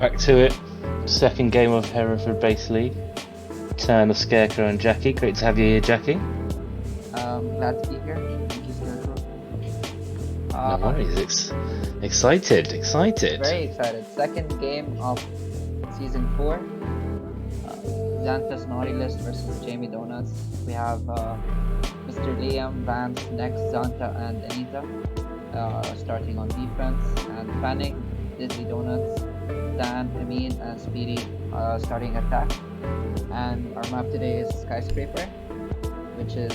Back to it. Second game of Hereford Base League. Turn of Scarecrow and Jackie. Great to have you here, Jackie. Glad to be here. Thank you, Scarecrow. No worries. Excited. Very excited. Second game of season 4. Zanta's Naughty List versus Jamie Donuts. We have Mr. Liam, Vance, Next, Zanta, and Anita starting on defense, and Panic, Disney Donuts, Dan, Amin, and Speedy starting attack. And our map today is Skyscraper, which is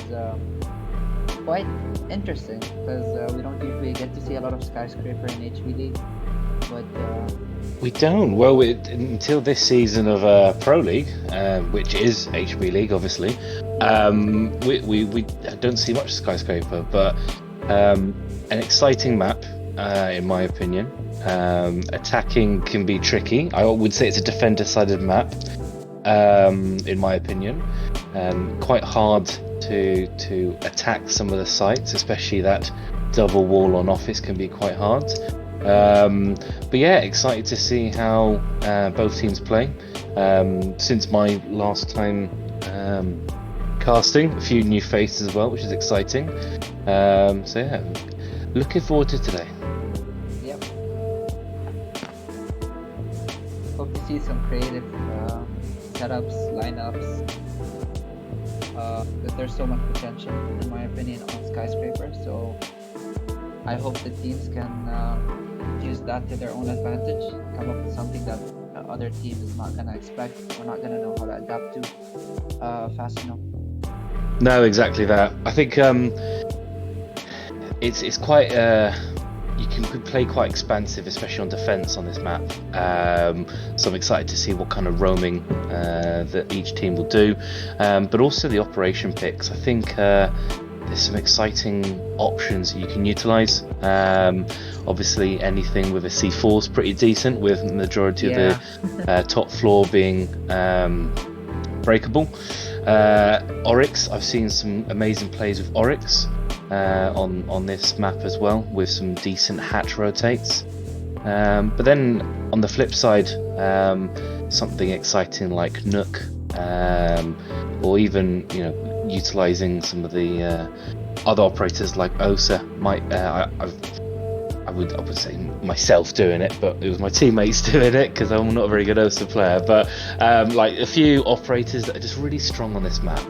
quite interesting because we don't usually get to see a lot of Skyscraper in HB League, but we don't. Well, until this season of Pro League, which is HB League, obviously, we don't see much Skyscraper, but an exciting map, in my opinion. Attacking can be tricky. I would say it's a defender-sided map, in my opinion. Quite hard to attack some of the sites, especially that double wall on office can be quite hard. But yeah, excited to see how both teams play. Since my last time casting, a few new faces as well, which is exciting. So yeah, looking forward to today. Yep. Hope to see some creative setups, lineups. Because there's so much potential, in my opinion, on Skyscraper. So I hope the teams can use that to their own advantage, come up with something that the other team is not gonna expect or not gonna know how to adapt to fast enough. No, exactly that. I think it's quite you can play quite expansive, especially on defense on this map. So I'm excited to see what kind of roaming that each team will do, but also the operation picks. I think there's some exciting options that you can utilize. Obviously, anything with a C4 is pretty decent, with the majority of the top floor being breakable. Oryx, I've seen some amazing plays with Oryx on this map as well, with some decent hatch rotates. But then on the flip side, something exciting like Nook, or even utilizing some of the other operators like Osa might. I would say myself doing it, but it was my teammates doing it because I'm not a very good Osa player. But like a few operators that are just really strong on this map.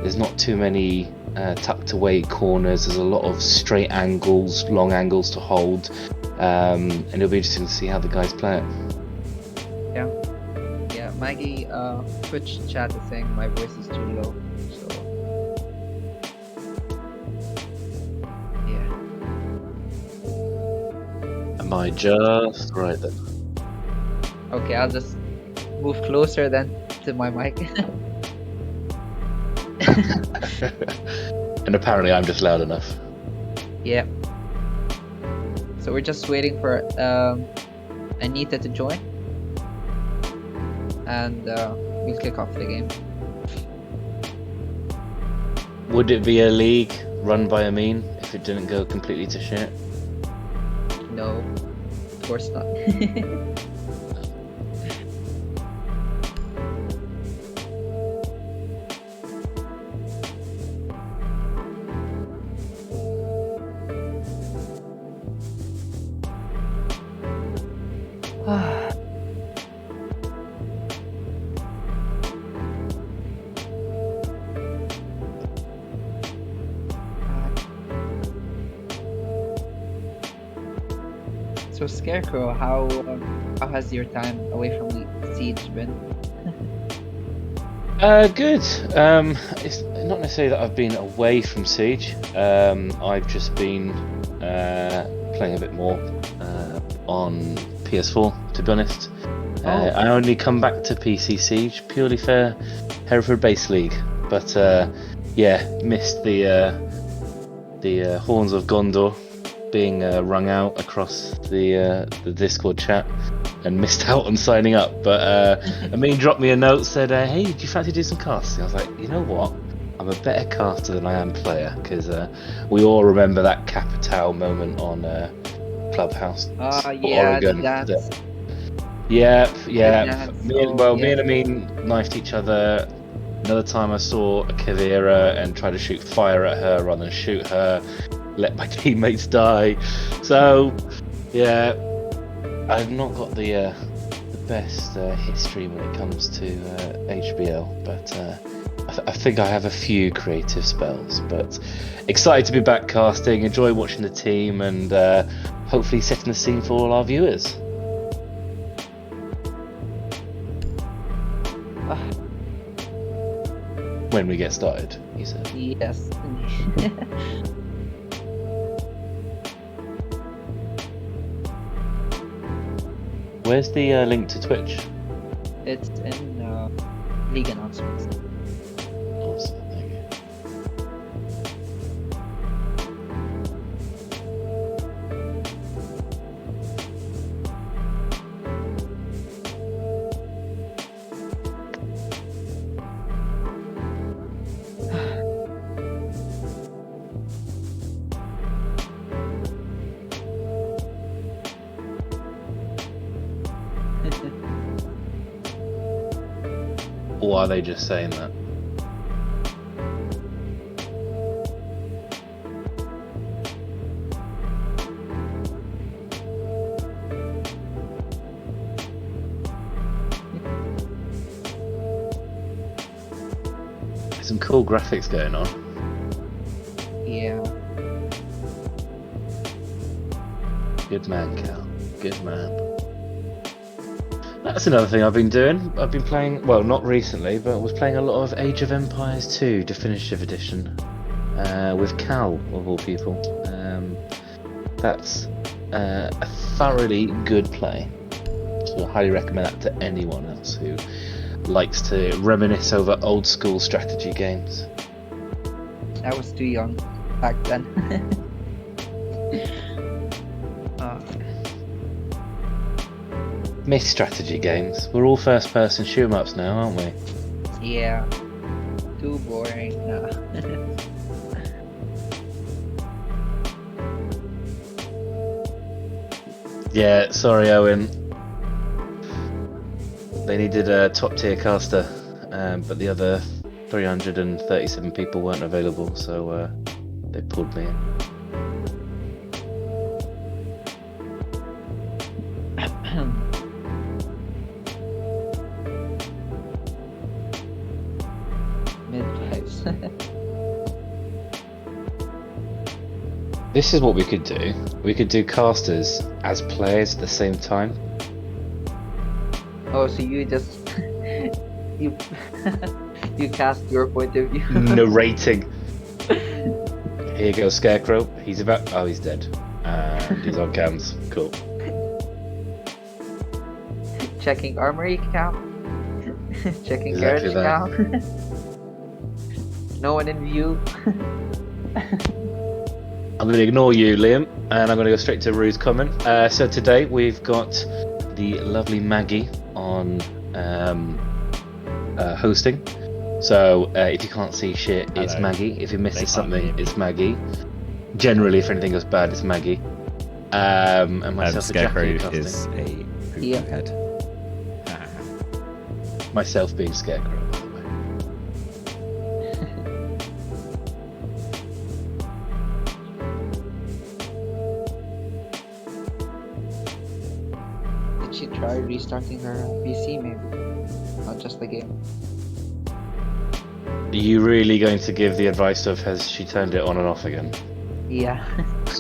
There's not too many tucked away corners. There's a lot of straight angles, long angles to hold, and it'll be interesting to see how the guys play it. Yeah. Maggie, Twitch chat is saying my voice is too low. So yeah. Am I just right then? Okay, I'll just move closer then to my mic. And apparently I'm just loud enough. Yeah. So we're just waiting for Anita to join, and we'll kick off the game. Would it be a league run by Amin if it didn't go completely to shit? No, of course not. So Scarecrow, how has your time away from the Siege been? Good. It's not necessarily that I've been away from Siege. I've just been playing a bit more on PS4, to be honest. I only come back to PC Siege purely for Hereford Base League, but missed the Horns of Gondor being rung out across the Discord chat, and missed out on signing up. But Amin dropped me a note, said, hey, do you fancy do some casting? I was like, you know what? I'm a better caster than I am player, because we all remember that Capitao moment on Clubhouse. Yeah, the Oregon. dance. Yep, The yep. dance. Me and, Oh, well, me yeah. and Amin knifed each other. Another time I saw a Kavira and tried to shoot fire at her rather than shoot her. Let my teammates die. So, yeah, I've not got the best history when it comes to HBL, but I think I have a few creative spells. But excited to be back casting, enjoy watching the team, and hopefully setting the scene for all our viewers. When we get started, he said. Yes. Where's the link to Twitch? It's in league announcements. Awesome, thank you. Or are they just saying that? There's some cool graphics going on. Yeah. Good man, Cal. Good man. That's another thing I've been doing. I've been playing, well, not recently, but I was playing a lot of Age of Empires 2 Definitive Edition with Cal, of all people. That's a thoroughly good play. So I highly recommend that to anyone else who likes to reminisce over old school strategy games. I was too young back then. Miss strategy games. We're all first person shoot 'em ups now, aren't we? Yeah. Too boring. No. Yeah, sorry, Owen. They needed a top tier caster, but the other 337 people weren't available, so they pulled me in. Mid-fives. This is what we could do. We could do casters as players at the same time. Oh, so you just you you cast your point of view. Narrating. Here you go, Scarecrow. He's about. Oh, he's dead. And he's on cams. Cool. Checking armory count. Checking Exactly carriage that. count. No one in view. I'm going to ignore you, Liam, and I'm going to go straight to Rue's comment. So today we've got the lovely Maggie on hosting. So if you can't see shit, it's Hello. Maggie. If you They misses can't something, hear me. it's Maggie. Generally, if anything goes bad, it's Maggie. And myself, Scarecrow casting. is a poo-poo Yeah. head. Myself being Scarecrow, by the way. Did she try restarting her PC maybe? Not just the game. Are you really going to give the advice of has she turned it on and off again? Yeah.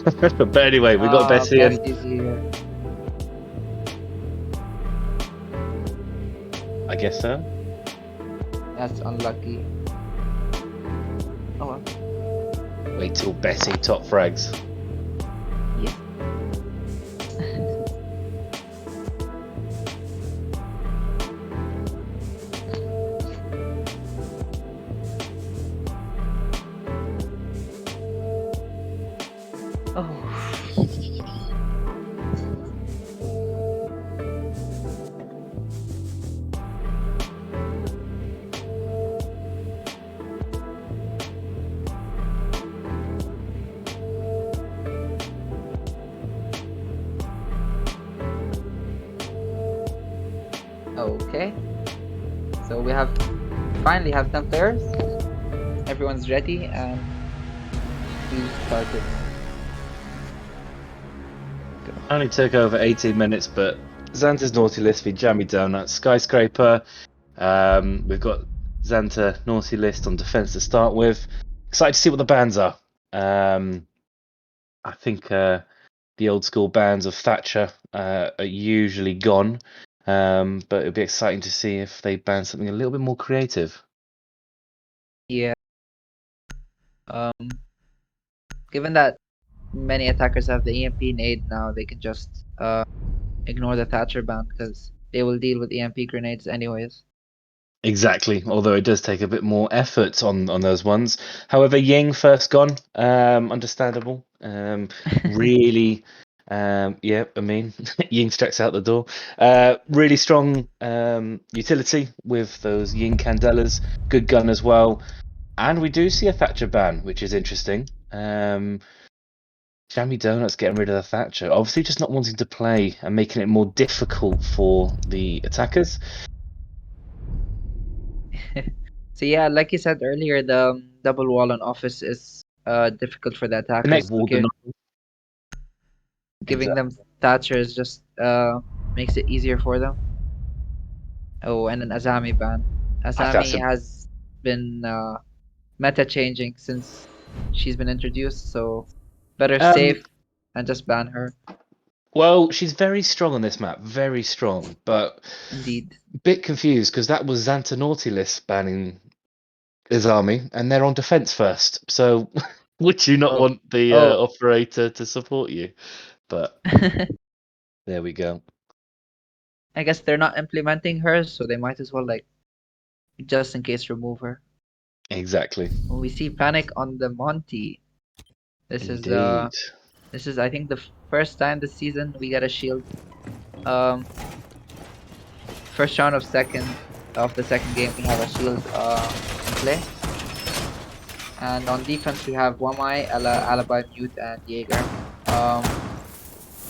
But anyway, we got Bessie in. Bessie's here. I guess so. That's unlucky. Oh well. Wait till Bessie top frags. Yeah. Oh. Okay. So we finally have 10 players. Everyone's ready and we started. Only took over 18 minutes, but Zanta's Naughty List v Jammy Donut Skyscraper. We've got Zanta Naughty List on defense to start with. Excited to see what the bans are. I think the old school bans of Thatcher are usually gone, but it'll be exciting to see if they ban something a little bit more creative. Yeah. Given that many attackers have the EMP nade now, they can just ignore the Thatcher ban because they will deal with EMP grenades anyways. Exactly, although it does take a bit more effort on those ones. However, Ying first gone, understandable. Really, yeah, I mean, Ying stretched out the door. Really strong utility with those Ying Candelas. Good gun as well. And we do see a Thatcher ban, which is interesting. Jammy Donuts getting rid of the Thatcher. Obviously, just not wanting to play and making it more difficult for the attackers. So yeah, like you said earlier, the double wall on office is difficult for the The attackers. next wall, Giving them Thatcher is just makes it easier for them. Oh, and an Azami ban. Azami has been meta changing since she's been introduced, so better safe and just ban her. Well, she's very strong on this map, very strong, but Indeed. bit confused because that was Zanta Naughty List banning his army, and they're on defense first. So, would you not want the operator to support you? But there we go. I guess they're not implementing her, so they might as well, like, just in case, remove her. Exactly. Well, we see panic on the Monty. This is I think the first time this season we get a shield. First round of the second game we have a shield in play. And on defense we have Wamai, Alibi, Mute, and Jaeger.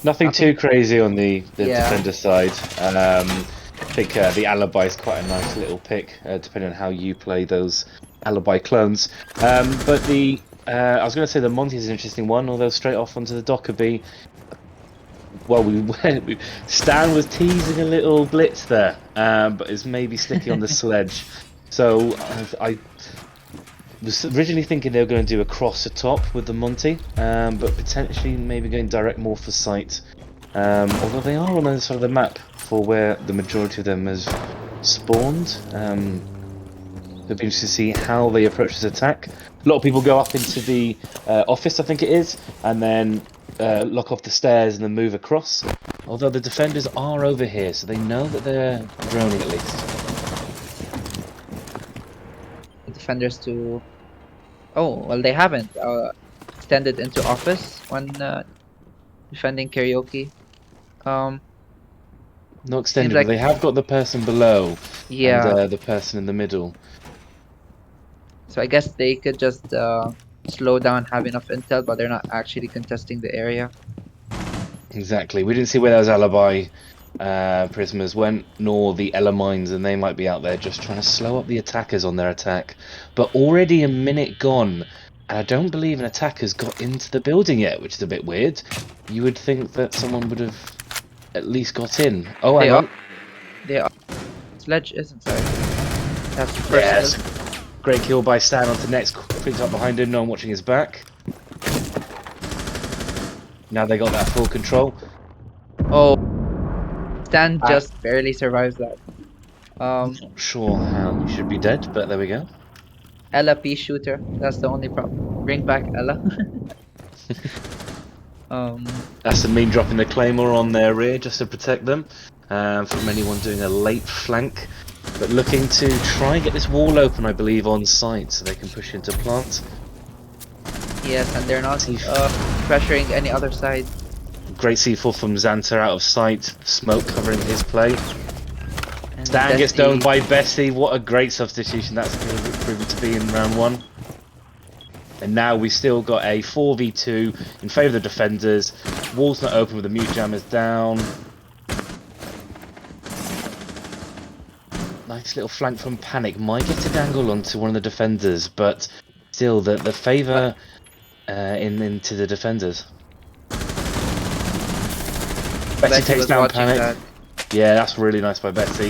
Nothing too crazy on the defender side. I think the Alibi is quite a nice little pick, depending on how you play those Alibi clones. But I was going to say the Monty is an interesting one, although straight off onto the Dockerby. Well, Stan was teasing a little blitz there, but is maybe slipping on the sledge. So I was originally thinking they were going to do a cross the top with the Monty, but potentially maybe going direct more for sight. Although they are on the other side of the map for where the majority of them has spawned. It'll be interesting to see how they approach this attack. A lot of people go up into the office, I think it is, and then lock off the stairs and then move across. Although the defenders are over here, so they know that they're droning at least. The defenders to... Oh, well, they haven't extended into office when defending Karaoke. Not extended, but they have got the person below and the person in the middle. So I guess they could just slow down, have enough intel, but they're not actually contesting the area. Exactly. We didn't see where those Alibi prisoners went, nor the Ella mines, and they might be out there just trying to slow up the attackers on their attack. But already a minute gone, and I don't believe an attacker's got into the building yet, which is a bit weird. You would think that someone would have at least got in. Oh, hang on. They are. Sledge is inside. That's the first kill. Great kill by Stan onto next, quick up behind him, no one watching his back. Now they got that full control. Oh, Stan just barely survives that. I'm not sure how he should be dead, but there we go. Ella P shooter, that's the only problem. Bring back Ella. That's the mean dropping the claymore on their rear just to protect them from anyone doing a late flank. But looking to try and get this wall open, I believe, on site so they can push into plant. Yes, and they're not pressuring any other side. Great C4 from Zanta out of sight. Smoke covering his play. And Stan gets downed by Bessie. What a great substitution that's proven to be in round one. And now we've still got a 4v2 in favour of the defenders. Wall's not open with the mute jammers down. Nice little flank from Panic. Might get an angle onto one of the defenders, but still the favour into the defenders. Betsy takes was down watching Panic. that. Yeah, that's really nice by Betsy.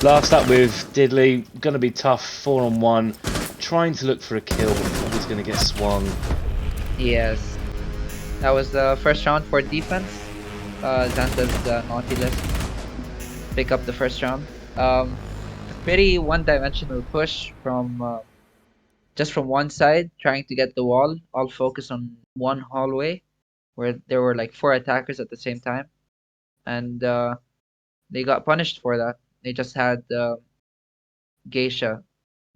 Last up with Diddley. Gonna be tough, 4-on-1. Trying to look for a kill, but probably going to get swung. Yes. That was the first round for defense. Zanta's naughty list. Pick up the first round. Pretty one-dimensional push from just from one side, trying to get the wall, all focused on one hallway, where there were like 4 attackers at the same time, and they got punished for that. They just had Geisha.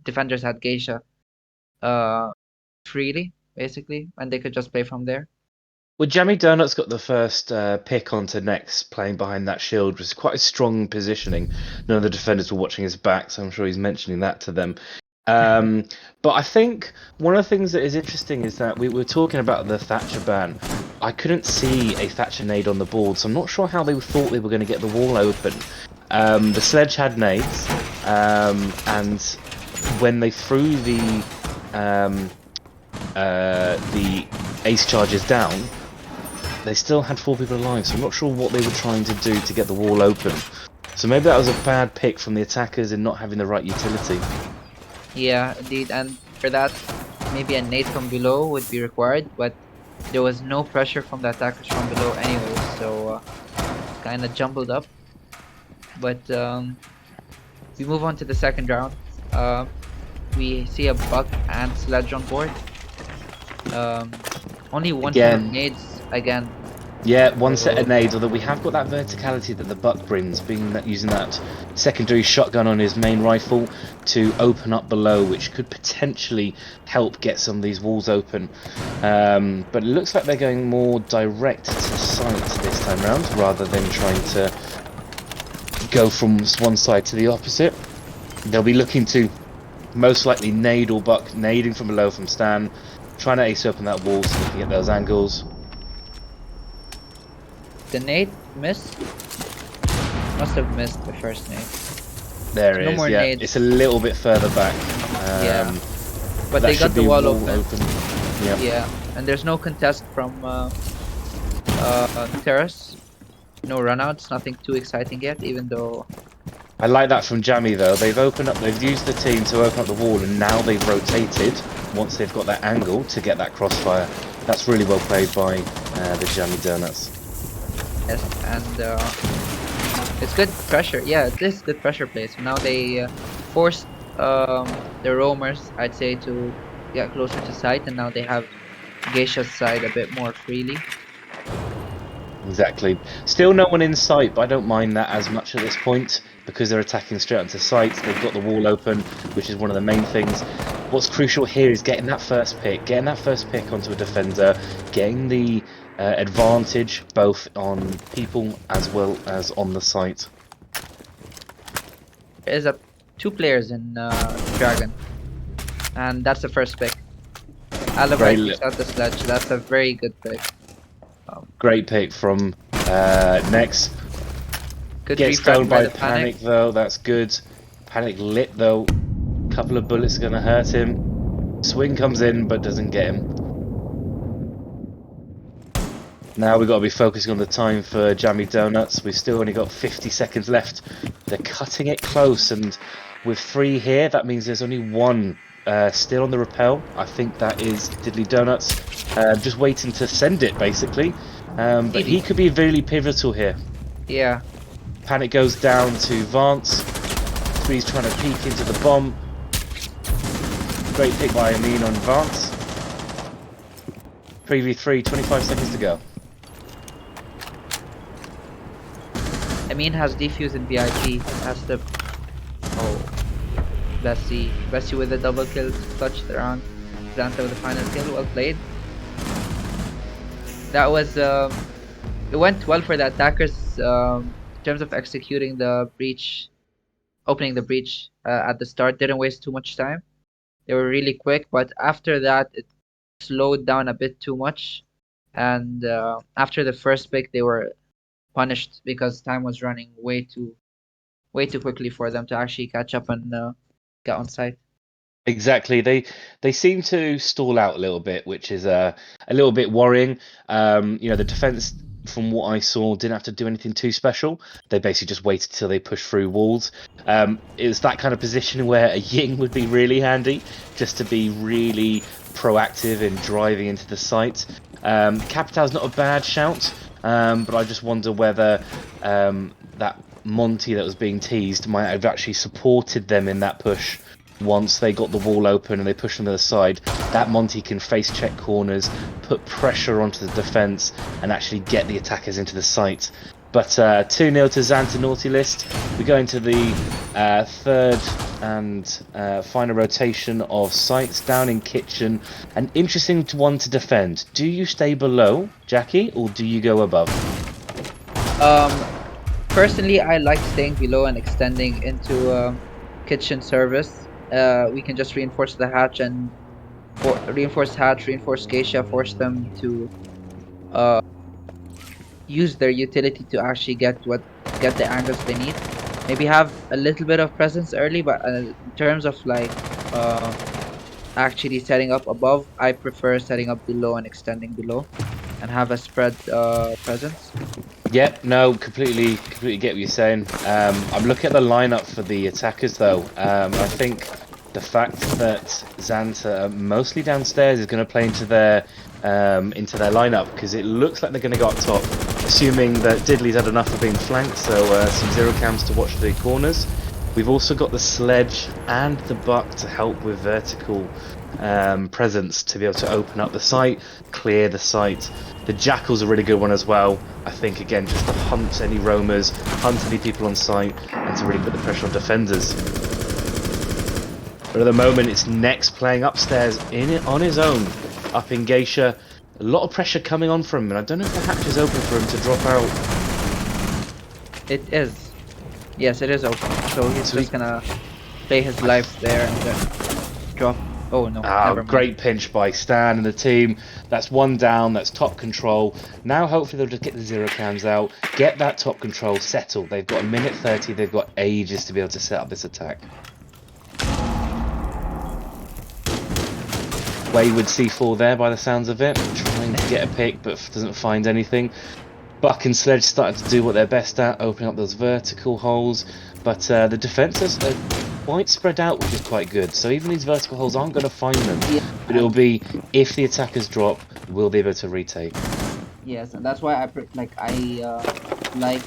Defenders had Geisha freely, basically, and they could just play from there. Well, Jammy Donut's got the first pick onto Nex, playing behind that shield, which is quite a strong positioning. None of the defenders were watching his back, so I'm sure he's mentioning that to them. But I think one of the things that is interesting is that we were talking about the Thatcher ban. I couldn't see a Thatcher nade on the board, so I'm not sure how they thought they were going to get the wall open. The sledge had nades, and when they threw the ace charges down, they still had 4 people alive, so I'm not sure what they were trying to do to get the wall open. So maybe that was a bad pick from the attackers in not having the right utility. Yeah, indeed, and for that, maybe a nade from below would be required, but there was no pressure from the attackers from below anyway, so kind of jumbled up. But we move on to the second round. We see a buck and sledge on board. Only one set of nades again. Yeah, one set of nades, although we have got that verticality that the buck brings, being that using that secondary shotgun on his main rifle to open up below, which could potentially help get some of these walls open. But it looks like they're going more direct to sight this time round, rather than trying to go from one side to the opposite. They'll be looking to most likely nade or buck, nading from below from Stan, trying to ace open that wall so they can get those angles. The nade missed. Must have missed the first nade. There it is, yeah. Nades. It's a little bit further back. Yeah. But they got the wall open. Yep. Yeah. And there's no contest from terrace. No runouts, nothing too exciting yet, even though... I like that from Jammy though. They've used the team to open up the wall, and now they've rotated once they've got that angle to get that crossfire. That's really well played by the Jammy Donuts. Yes, and it's good pressure. Yeah, it is good pressure play. So now they forced the roamers, I'd say, to get closer to site, and now they have Geisha's side a bit more freely. Exactly. Still no one in sight, but I don't mind that as much at this point because they're attacking straight onto sight. They've got the wall open, which is one of the main things. What's crucial here is getting that first pick onto a defender, getting the advantage both on people as well as on the site. There's 2 players in Dragon, and that's the first pick. Alabite picks out the sledge. That's a very good pick. Great pick from Nex. Good Gets stoned by Panic though, that's good. Panic lit though. Couple of bullets are going to hurt him. Swing comes in but doesn't get him. Now we've got to be focusing on the time for Jammy Donuts. We've still only got 50 seconds left. They're cutting it close, and with 3 here, that means there's only 1 still on the rappel. I think that is Diddley Donuts. Just waiting to send it, basically. But he could be really pivotal here. Yeah. Panic goes down to Vance. Three's trying to peek into the bomb. Great pick by Amin on Vance. 3v3, 25 seconds to go. Amin has defuse in VIP. Has the... Oh. Bessie with a double kill, clutch the round. Zanta with the final kill, well played. That was it went well for the attackers in terms of executing the breach, opening the breach at the start. Didn't waste too much time. They were really quick, but after that it slowed down a bit too much, and after the first pick they were punished because time was running way too way too quickly for them to actually catch up and get on site. Exactly. They seem to stall out a little bit, which is a little bit worrying. The defense, from what I saw, didn't have to do anything too special. They basically just waited till they pushed through walls. It's that kind of position where a Ying would be really handy, just to be really proactive in driving into the site. Capital's not a bad shout, but I just wonder whether that Monty that was being teased might have actually supported them in that push once they got the wall open and they push them to the side. That Monty can face check corners, put pressure onto the defence, and actually get the attackers into the site. But 2-0 to Zanta Naughty List. We go into the third and final rotation of sites down in kitchen. An interesting one to defend. Do you stay below, Jackie, or do you go above? Personally, I like staying below and extending into kitchen service. We can just reinforce the hatch and reinforce geisha, force them to uh, use their utility to actually get the angles they need. Maybe have a little bit of presence early, but in terms of like actually setting up above, I prefer setting up below and extending below, and have a spread presence. Yep, no, completely get what you're saying. I'm looking at the lineup for the attackers though. I think the fact that Zanta are mostly downstairs is going to play into their lineup, because it looks like they're going to go up top, assuming that Diddley's had enough of being flanked. So some zero cams to watch the corners. We've also got the sledge and the buck to help with vertical presence to be able to open up the site, clear the site. The jackal's a really good one as well. I think again just to hunt any roamers, hunt any people on site, and to really put the pressure on defenders. But at the moment it's Nex playing upstairs on his own, up in Geisha. A lot of pressure coming on from him, and I don't know if the hatch is open for him to drop out. It is. Yes, it is open. So he's just gonna play his life there and then drop. Oh no, never mind. Great pinch by Stan and the team. That's one down, that's top control. Now hopefully they'll just get the zero cams out, get that top control settled. They've got a minute 30, they've got ages to be able to set up this attack. Wayward C4 there by the sounds of it, trying to get a pick but doesn't find anything. Buck and Sledge starting to do what they're best at, opening up those vertical holes, but the defences are quite spread out, which is quite good. So even these vertical holes aren't going to find them, but it'll be if the attackers drop, will they be able to retake? Yes, and that's why I like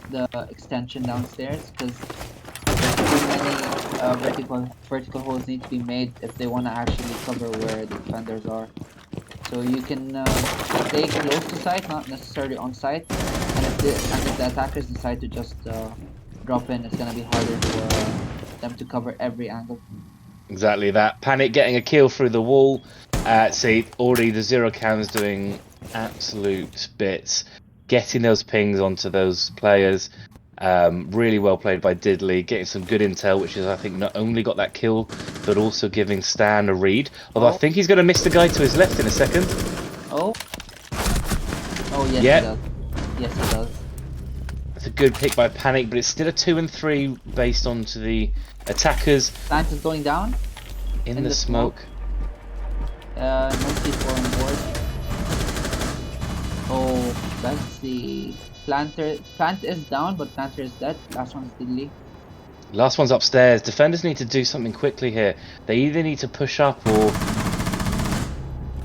the extension downstairs, because too many vertical holes need to be made if they want to actually cover where the defenders are. So you can stay close to site, not necessarily on site, and if the attackers decide to just drop in, it's gonna be harder for them to cover every angle. Exactly that. Panic getting a kill through the wall. See, already the zero cams doing absolute bits, getting those pings onto those players. Really well played by Diddley, getting some good intel, which is, I think, not only got that kill, but also giving Stan a read. Although I think he's going to miss the guy to his left in a second. Oh. Oh, yes, he does. Yes, he does. It's a good pick by Panic, but it's still a 2 and 3 based onto the attackers. Zanta's going down. In the smoke. No C4 on board. Oh, that's the planter. Plant is down, but planter is dead. Last one's Diddley. Last one's upstairs. Defenders need to do something quickly here. They either need to push up or...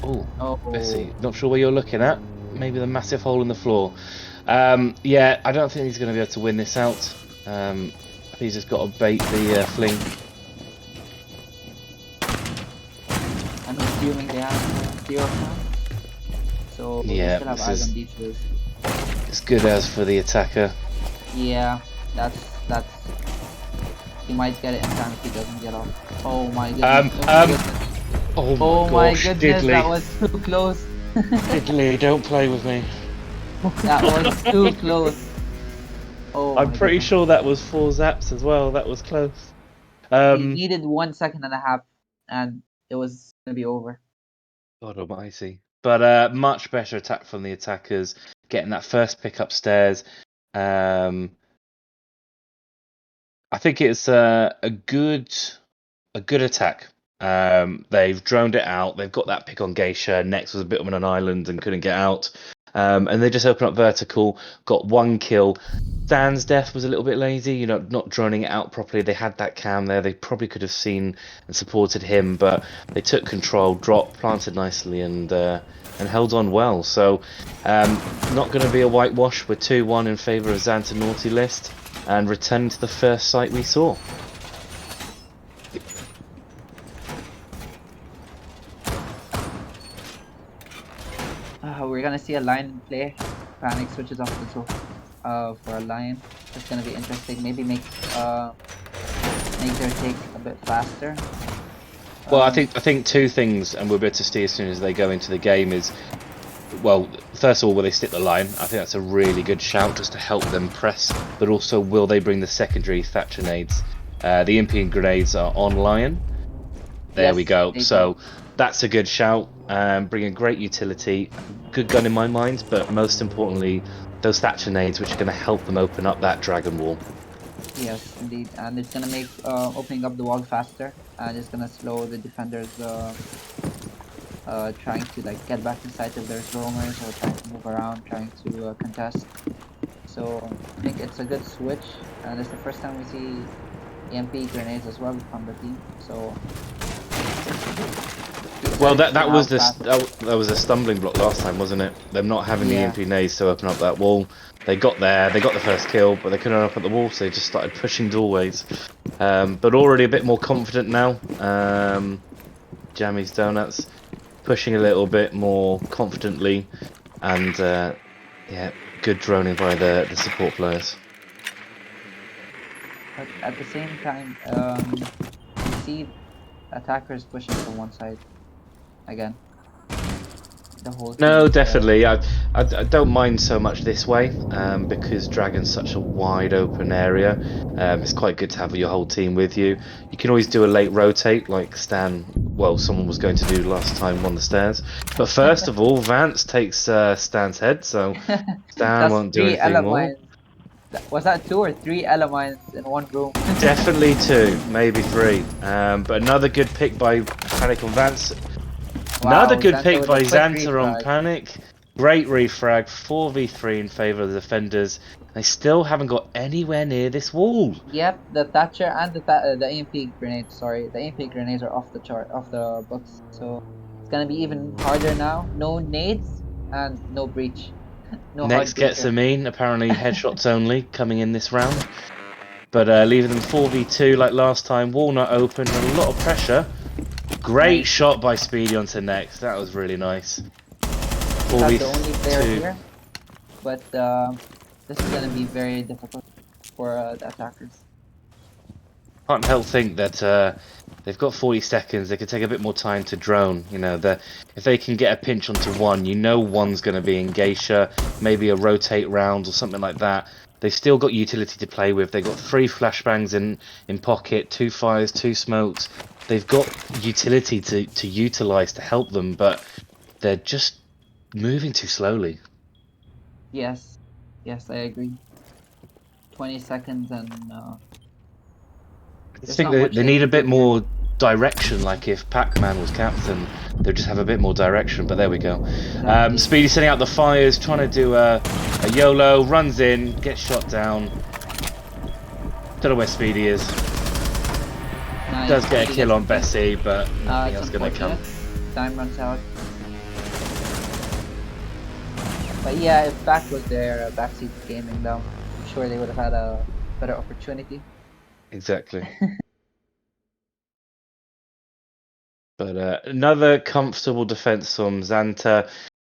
Oh, Bessie. Not sure where you're looking at. Maybe the massive hole in the floor. Yeah, I don't think he's going to be able to win this out. I think he's just got to bait the fling. I'm assuming they have 0 now. So yeah, still have eyes on these ways. It's good as for the attacker. Yeah, that's he might get it in time if he doesn't get off. Oh my goodness. Oh my gosh, goodness, Diddley. that was too close. Diddley, don't play with me. That was too close. Oh, I'm pretty sure that was 4 zaps as well. That was close. He needed 1.5 seconds, and it was gonna be over. God almighty. But much better attack from the attackers, getting that first pick upstairs. I think it's a good attack. They've droned it out. They've got that pick on Geisha. Next was a bit on an island and couldn't get out. And they just opened up vertical, got one kill. Dan's death was a little bit lazy, not droning it out properly. They had that cam there. They probably could have seen and supported him, but they took control, dropped, planted nicely, and held on well. So, not going to be a whitewash. We're 2-1 in favour of Zanta Naughty List, and returning to the first site we saw. We're gonna see a line in play. Panic switches off the top for a line. It's gonna be interesting. Maybe make their take a bit faster. Well, I think two things, and we'll be able to see as soon as they go into the game is, well, first of all, will they stick the line? I think that's a really good shout just to help them press, but also will they bring the secondary Thatcher nades? The Impian grenades are on Lion. There Yes, we go. they So that's a good shout. Bringing great utility, good gun in my mind, but most importantly, those Thatcher nades, which are going to help them open up that dragon wall. Yes, indeed, and it's gonna make opening up the wall faster, and it's gonna slow the defenders trying to like get back inside if there's roamers or trying to move around, trying to contest. So I think it's a good switch, and it's the first time we see EMP grenades as well from the team. So well, that was a stumbling block last time, wasn't it? Them not having the EMP nades to open up that wall. They got there, they got the first kill, but they couldn't open up the wall, so they just started pushing doorways. But already a bit more confident now. Jammy's Donuts pushing a little bit more confidently, and yeah, good droning by the support players. But at the same time, you see attackers pushing from one side again. The whole no, definitely. I don't mind so much this way because Dragon's such a wide open area. It's quite good to have your whole team with you. You can always do a late rotate like someone was going to do last time on the stairs. But first of all, Vance takes Stan's head, so Stan won't do anything more. Was that 2 or 3 elements in one room? Definitely 2, maybe 3. But another good pick by Panic on Vance. Wow, another good Zanta pick with by a quick Zanta on refrag. Panic. Great refrag, 4v3 in favour of the defenders. They still haven't got anywhere near this wall. Yep, the Thatcher and the EMP grenades. Sorry, the EMP grenades are off the chart, off the books. So it's gonna be even harder now. No nades and no breach. No Next hard gets breacher. a mean, apparently headshots only coming in this round. But leaving them 4v2 like last time. Walnut open, a lot of pressure. Great shot by Speedy onto Next. That was really nice. Not the only player here, but this is gonna be very difficult for the attackers. Can't help think that they've got 40 seconds. They could take a bit more time to drone. If they can get a pinch onto one, one's going to be in Geisha, maybe a rotate round or something like that. They've still got utility to play with. They've got 3 flashbangs in pocket, 2 fires, 2 smokes. They've got utility to utilize to help them, but they're just moving too slowly. Yes, I agree. 20 seconds and I think they need a bit more direction, like if Pac-Man was captain, they'd just have a bit more direction, but there we go. Speedy setting out the fires, trying to do a YOLO, runs in, gets shot down. Don't know where Speedy is. nice. Does get a kill on Bessie, but nothing it's else going to come. Time runs out. But yeah, if Back was there, Backseat Gaming though, I'm sure they would have had a better opportunity. Exactly. But another comfortable defense from Zanta.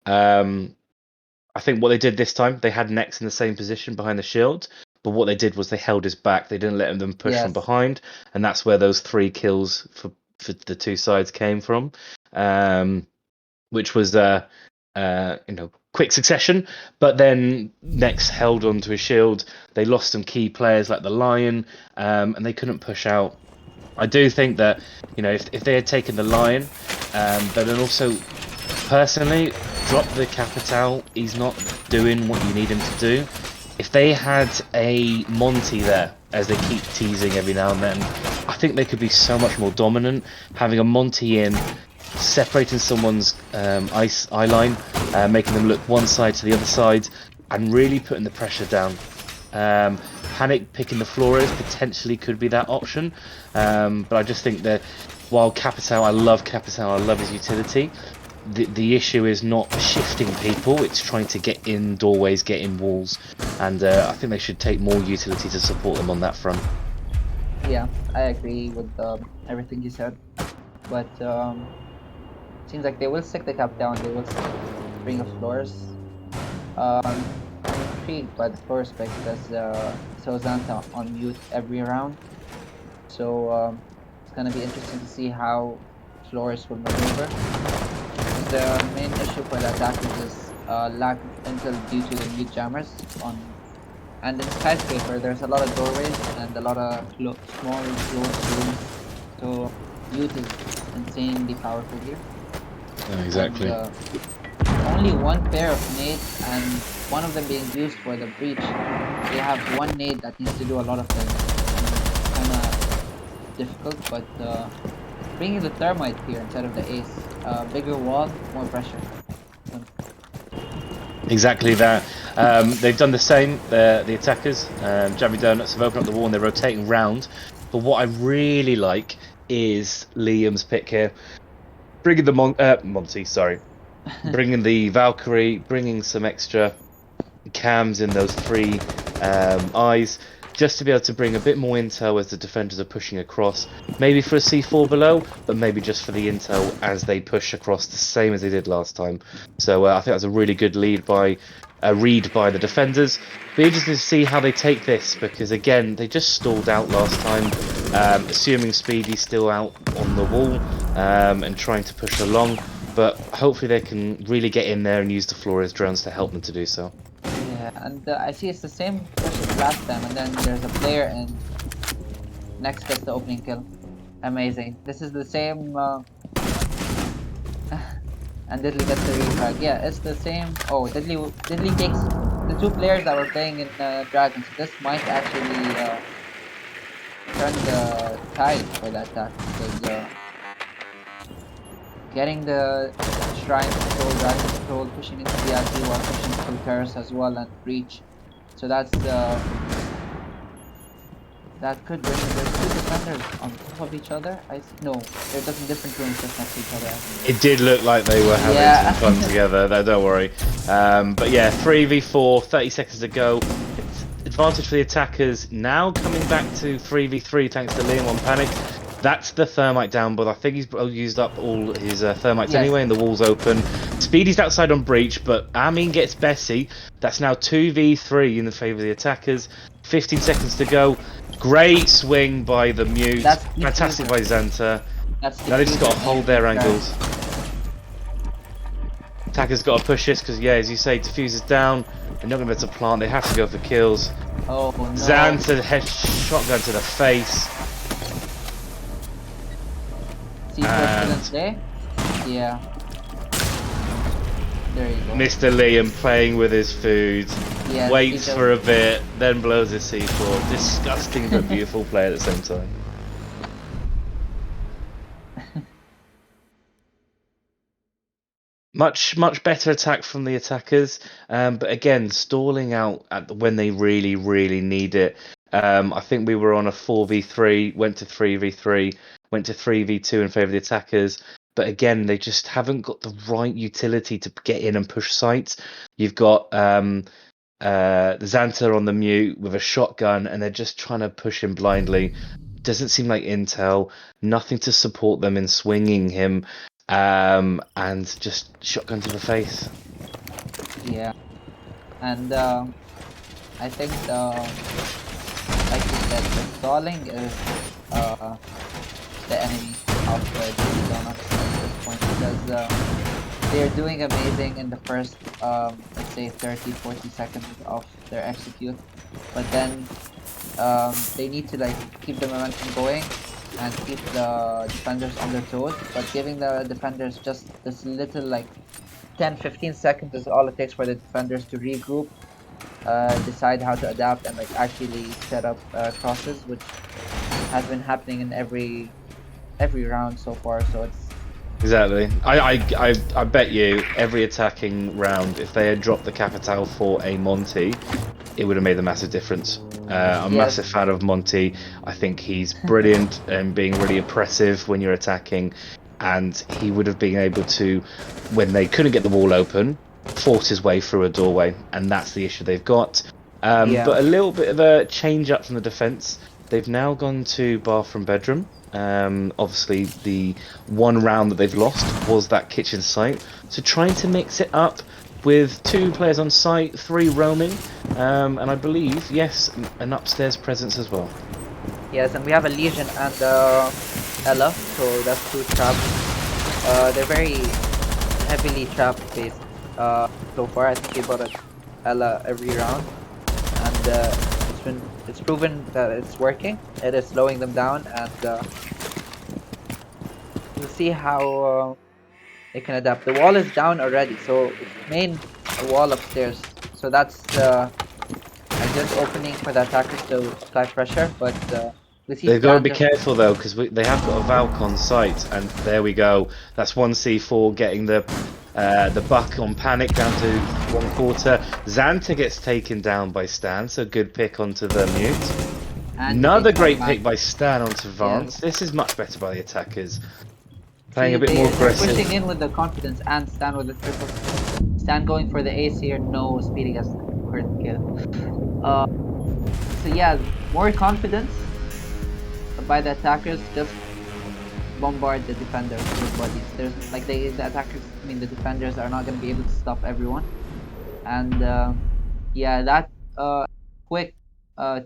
I think what they did this time, they had Nex in the same position behind the shield, but what they did was they held his back. They didn't let them push from behind, and that's where those 3 kills for the 2 sides came from, which was quick succession. But then Nex held onto his shield. They lost some key players like the Lion, and they couldn't push out. I do think that if they had taken the Lion, but then also personally drop the Capital, he's not doing what you need him to do. If they had a Monty there as they keep teasing every now and then. I think they could be so much more dominant, having a Monty in, separating someone's eye line, making them look one side to the other side, and really putting the pressure down. Panic picking the Flores potentially could be that option, but I just think that while Capital, I love Capital, I love his utility. The issue is not shifting people; it's trying to get in doorways, get in walls, and I think they should take more utility to support them on that front. Yeah, I agree with everything you said, but seems like they will stick the cap down. They will bring the floors. I'm intrigued by the floor spec because so Zanta on mute every round, so it's gonna be interesting to see how floors will maneuver. The main issue for the attackers is lack of intel due to the mute jammers on. And in Skyscraper, there's a lot of doorways and a lot of small closed rooms, so mute is insanely powerful here. Exactly. And, only one pair of nades, and one of them being used for the breach. They have one nade that needs to do a lot of things. Kind of difficult, but bringing the thermite here instead of the ace, bigger wall, more pressure. Exactly that. They've done the same. The attackers, Jammy Donuts, have opened up the wall and they're rotating round. But what I really like is Liam's pick here, bringing the Monty, sorry, bringing the Valkyrie, bringing some extra cams in those three eyes, just to be able to bring a bit more intel as the defenders are pushing across. Maybe for a C4 below, but maybe just for the intel as they push across, the same as they did last time. So I think that's a really good read by the defenders. Be interesting to see how they take this, because again, they just stalled out last time, assuming Speedy's still out on the wall and trying to push along. But hopefully they can really get in there and use the Flores drones to help them to do so. Yeah, and I see it's the same push as last time, and then there's a player and next gets the opening kill. Amazing. This is the same, and Diddley gets the refrag. Yeah, it's the same. Oh, Diddley takes the two players that were playing in Dragons. This might actually turn the tide for that attack, because getting the Shrine control, Dragon control, pushing into the DLT while pushing through Terrace as well and Breach. So that's that could bring. There's two defenders on top of each other. No, they're just in different rooms just next to each other. It did look like they were having some fun together. No, don't worry. But yeah, 3v4, 30 seconds to go. It's advantage for the attackers now, coming back to 3v3 thanks to Liam on Panic. That's the thermite down, but I think he's used up all his thermites anyway, and the wall's open. Speedy's outside on Breach, but Amin gets Bessie. That's now 2v3 in the favour of the attackers. 15 seconds to go. Great swing by the mute. Fantastic by Zanta. Now they've just got to hold their angles. Attackers got to push this because, yeah, as you say, diffuser's down. They're not going to be able to plant. They have to go for kills. Oh no! Zanta head shotgun to the face. And yeah. There you go. Mr. Liam playing with his food. Yeah, waits for a bit, then blows his C4. Disgusting but beautiful play at the same time. Much better attack from the attackers, but again, stalling out when they really need it. I think we were on a 4v3, went to 3v3, went to 3v2 in favour of the attackers. But again, they just haven't got the right utility to get in and push sites. You've got the Zanta on the mute with a shotgun, and they're just trying to push him blindly. Doesn't seem like intel, nothing to support them in swinging him, and just shotgun to the face. Yeah, and I think like you said, the stalling is the enemy of the Donuts at this point, because they're doing amazing in the first let's say 30-40 seconds of their execute, but then they need to like keep the momentum going and keep the defenders on their toes, but giving the defenders just this little like 10-15 seconds is all it takes for the defenders to regroup decide how to adapt and like actually set up crosses, which has been happening in every round so far. So it's Exactly. I bet you every attacking round, if they had dropped the Capital for a Monty, it would have made a massive difference. I'm a yes, massive fan of Monty. I think he's brilliant and being really oppressive when you're attacking, and he would have been able to, when they couldn't get the wall open, force his way through a doorway, and that's the issue they've got. yeah, But a little bit of a change up from the defense. They've now gone to bathroom bedroom. Obviously, the one round that they've lost was that kitchen site. So trying to mix it up with 2 players on site, 3 roaming, and I believe, yes, an upstairs presence as well. yes, and we have a Legion and Ella, so that's 2 traps. They're very heavily trap based. So far, I think they bought a Ella every round, and it's proven that it's working. It is slowing them down, and we'll see how they can adapt. The wall is down already, so it's main wall upstairs. So that's a good opening for the attackers to apply pressure, but we see They've got to Stan be just careful though, because they have got a Valk on site, and there we go. That's 1C4 getting the buck on Panic down to 1/4. Zanta gets taken down by Stan, so good pick onto the mute. and he Another takes out great Matt. pick by Stan onto Vance. Yes. This is much better by the attackers. Playing See, a bit more they're aggressive. pushing in with the confidence, and Stan with the triple. Stan going for the ace here, no speeding us for the kill. So yeah, more confidence by the attackers. Just bombard the defenders with bodies. There's like the attackers. I mean, the defenders are not going to be able to stop everyone. And yeah, that quick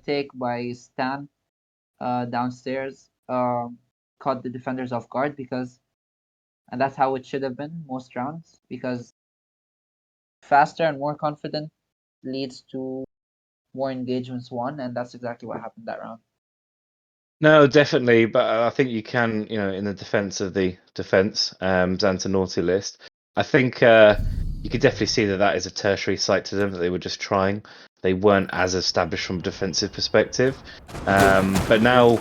take by Stan downstairs caught the defenders off guard because, and that's how it should have been most rounds, because faster and more confident leads to more engagements won, and that's exactly what happened that round. No, definitely, but I think you can, in the defense of the defense, Zanta Naughty list, I think you could definitely see that that is a tertiary site to them, that they were just trying. They weren't as established from a defensive perspective. But now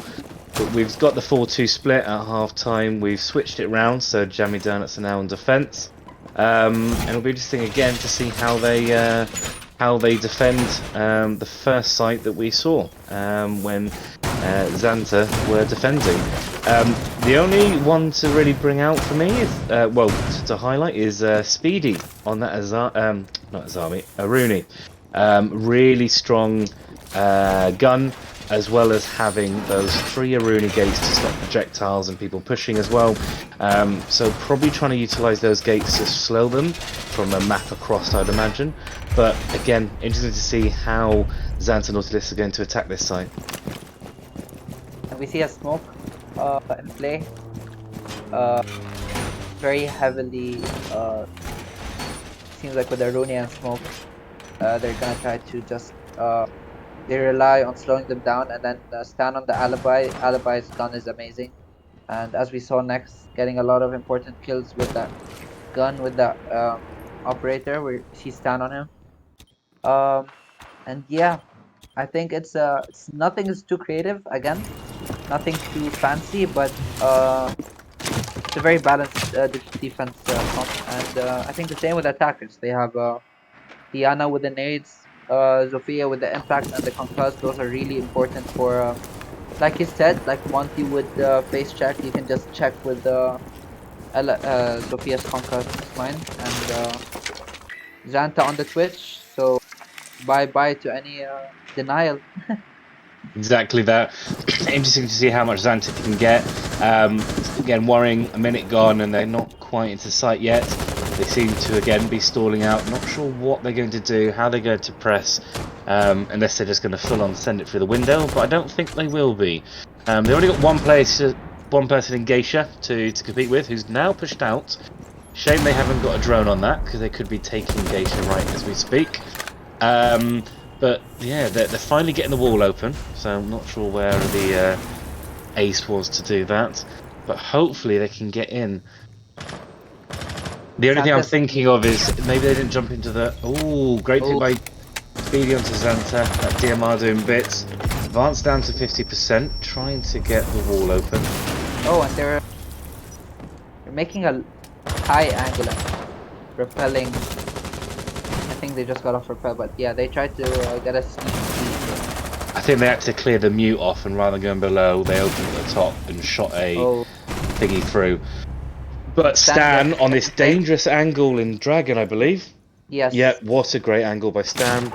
we've got the 4-2 split at half time. We've switched it round, so Jammy Donuts are now on defense. And it'll be interesting again to see how they defend the first site that we saw when Zanta were defending. The only one to really bring out for me is, to highlight is Speedy on that not Azami, Aruni. Really strong gun, as well as having those 3 Aruni gates to stop projectiles and people pushing as well. So probably trying to utilise those gates to slow them from a map across, I'd imagine. But again, interesting to see how Zanta Nautilus are going to attack this site. And we see a smoke in play. Very heavily, seems like with the Rooney and smoke, they're gonna try to just they rely on slowing them down and then stand on the alibi. Alibi's gun is amazing, and as we saw next, getting a lot of important kills with that gun with that operator where she stand on him. And yeah, I think it's nothing is too creative again, nothing too fancy, but it's a very balanced defense comp. And I think the same with attackers. They have Diana with the nades, Zofia with the impact and the concuss. Those are really important for, like you said, like Monty with the face check. You can just check with Zofia's concuss line, and Zanta on the Twitch. So bye bye to any denial. Exactly that. Interesting to see how much Zanta can get. Again, worrying, a minute gone and they're not quite into sight yet. They seem to again be stalling out. Not sure what they're going to do, how they're going to press, unless they're just going to full on send it through the window. But I don't think they will be. They've only got one person in Geisha to compete with, who's now pushed out. Shame they haven't got a drone on that, because they could be taking Geisha right as we speak. But yeah, they're finally getting the wall open, so I'm not sure where the ace was to do that, but hopefully they can get in. The only thing I'm thinking of is maybe they didn't jump into the... Oh, great pick by Speedy onto Zanta. That DMR doing bits. Advance down to 50%, trying to get the wall open. Oh, and they're making a high angle and repelling. I think they just got off repel, but yeah, they tried to get a sneak peek. I think they had to clear the mute off, and rather than going below, they opened at the top and shot a thingy through. But Stan on this dangerous angle in Dragon, I believe. Yes. Yeah, what a great angle by Stan.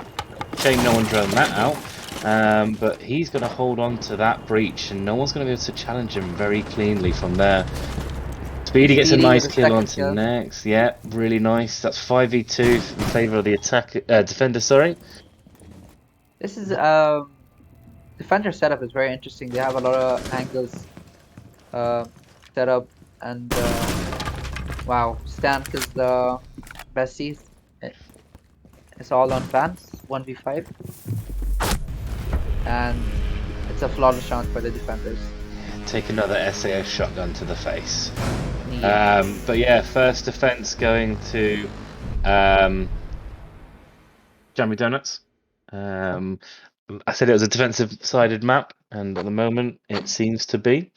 Shame no one droned that out. But he's going to hold on to that breach, and no one's going to be able to challenge him very cleanly from there. Speedy gets a nice kill onto next. Yeah, really nice. That's 5v2 in favour of the defender. Sorry. This is defender setup is very interesting. They have a lot of angles set up, and wow, Stan kills the Bessie. It's all on Vance 1v5, and it's a flawless round for the defenders. Take another SAS shotgun to the face. Yeah. But yeah, first defense going to Jammy Donuts. I said it was a defensive-sided map, and at the moment it seems to be.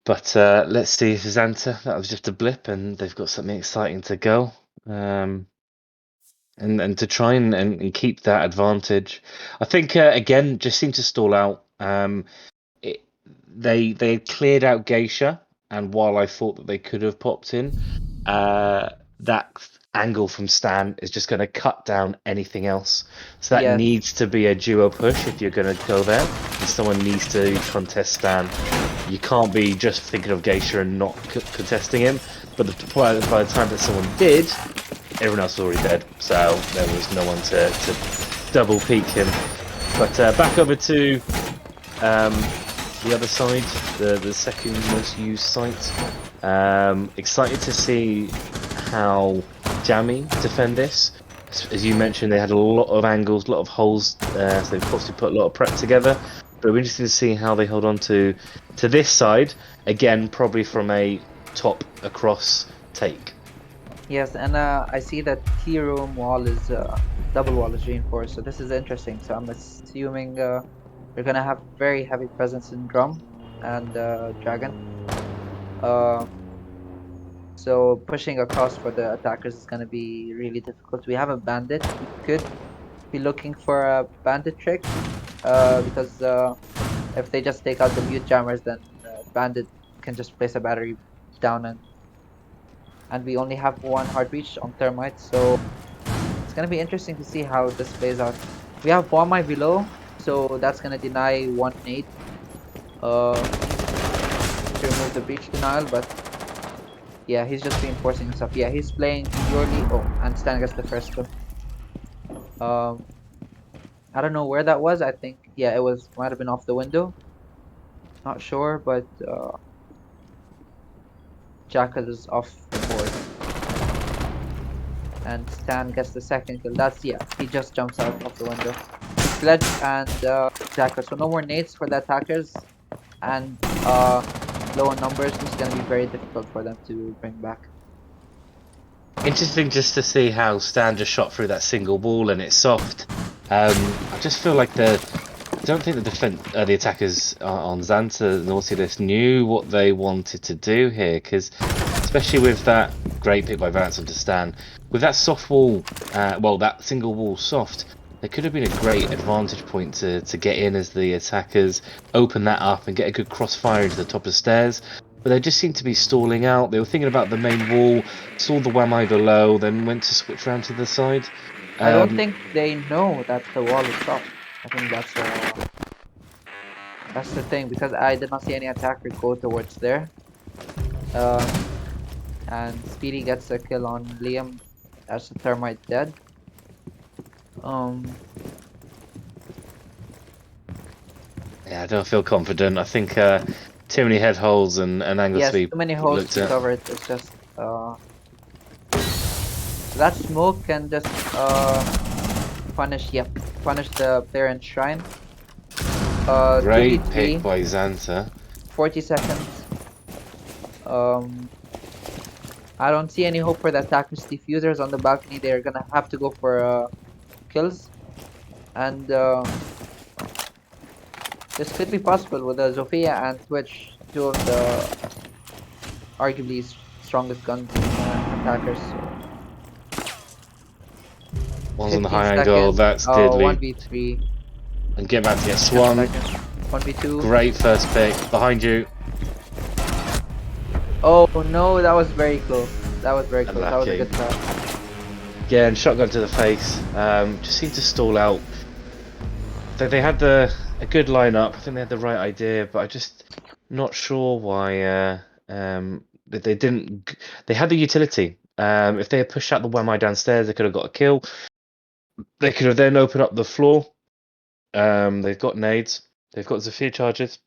But let's see if Zanta, that was just a blip, and they've got something exciting to go. And to try and keep that advantage. I think, again, just seem to stall out. They cleared out Geisha, and while I thought that they could have popped in, that angle from Stan is just going to cut down anything else. So that needs to be a duo push if you're going to go there, and someone needs to contest Stan. You can't be just thinking of Geisha and not contesting him, but by the time that someone did, everyone else was already dead, so there was no one to double peek him. But back over to the other side, the second most used site. Excited to see how Jammy defend this. As you mentioned, they had a lot of angles, a lot of holes, so they've obviously put a lot of prep together. But it'll be interesting to see how they hold on to this side. Again, probably from a top across take. Yes, and I see that key room wall is double wall is reinforced, so this is interesting. So I'm assuming they're gonna have very heavy presence in drum and dragon. So pushing across for the attackers is gonna be really difficult. We have a bandit. We could be looking for a bandit trick because if they just take out the mute jammers, then bandit can just place a battery down, and we only have one hard breach on thermite, so it's gonna be interesting to see how this plays out. We have Bombay below, so that's gonna deny one nade to remove the breach denial, but yeah, he's just reinforcing himself. Yeah, he's playing purely. Oh, and Stan gets the first kill. I don't know where that was. I think, yeah, it might have been off the window. Not sure, but Jackal is off the board. And Stan gets the second kill. He just jumps out of the window. Sledge and Jackal. So no more nades for the attackers. And low on numbers, it's going to be very difficult for them to bring back. Interesting just to see how Stan just shot through that single wall and it's soft. I just feel like I don't think the attackers on Zanta Nautilus knew what they wanted to do here, because especially with that great pick by Vance onto Stan, with that soft wall, that single wall soft, there could have been a great advantage point to get in as the attackers open that up and get a good crossfire into the top of the stairs. But they just seemed to be stalling out. They were thinking about the main wall, saw the Wamai below, then went to switch around to the side. I don't think they know that the wall is soft. I think that's the thing, because I did not see any attacker go towards there. And Speedy gets a kill on Liam as the thermite dead. Yeah, I don't feel confident. I think too many head holes and angles to be too many holes to cover it. It's just that smoke can just punish the player in shrine. Great pick by Zanta. 40 seconds. I don't see any hope for the attackers. Diffusers on the balcony, they're gonna have to go for kills. And this could be possible with Zofia and Twitch, two of the arguably strongest gun attackers. So One's on the 15 high angle. seconds. That's Oh, deadly. 1v3. And get back to get 10 swung. seconds. 1v2. Great first pick. Behind you. Oh no, that was very close. That was very close. That was a Unlucky. good shot. Again, shotgun to the face. Just seemed to stall out. They had a good lineup. I think they had the right idea, but I just not sure why they didn't. They had the utility. If they had pushed out the Whammy downstairs, they could have got a kill. They could have then opened up the floor. They've got nades. They've got Zafir charges.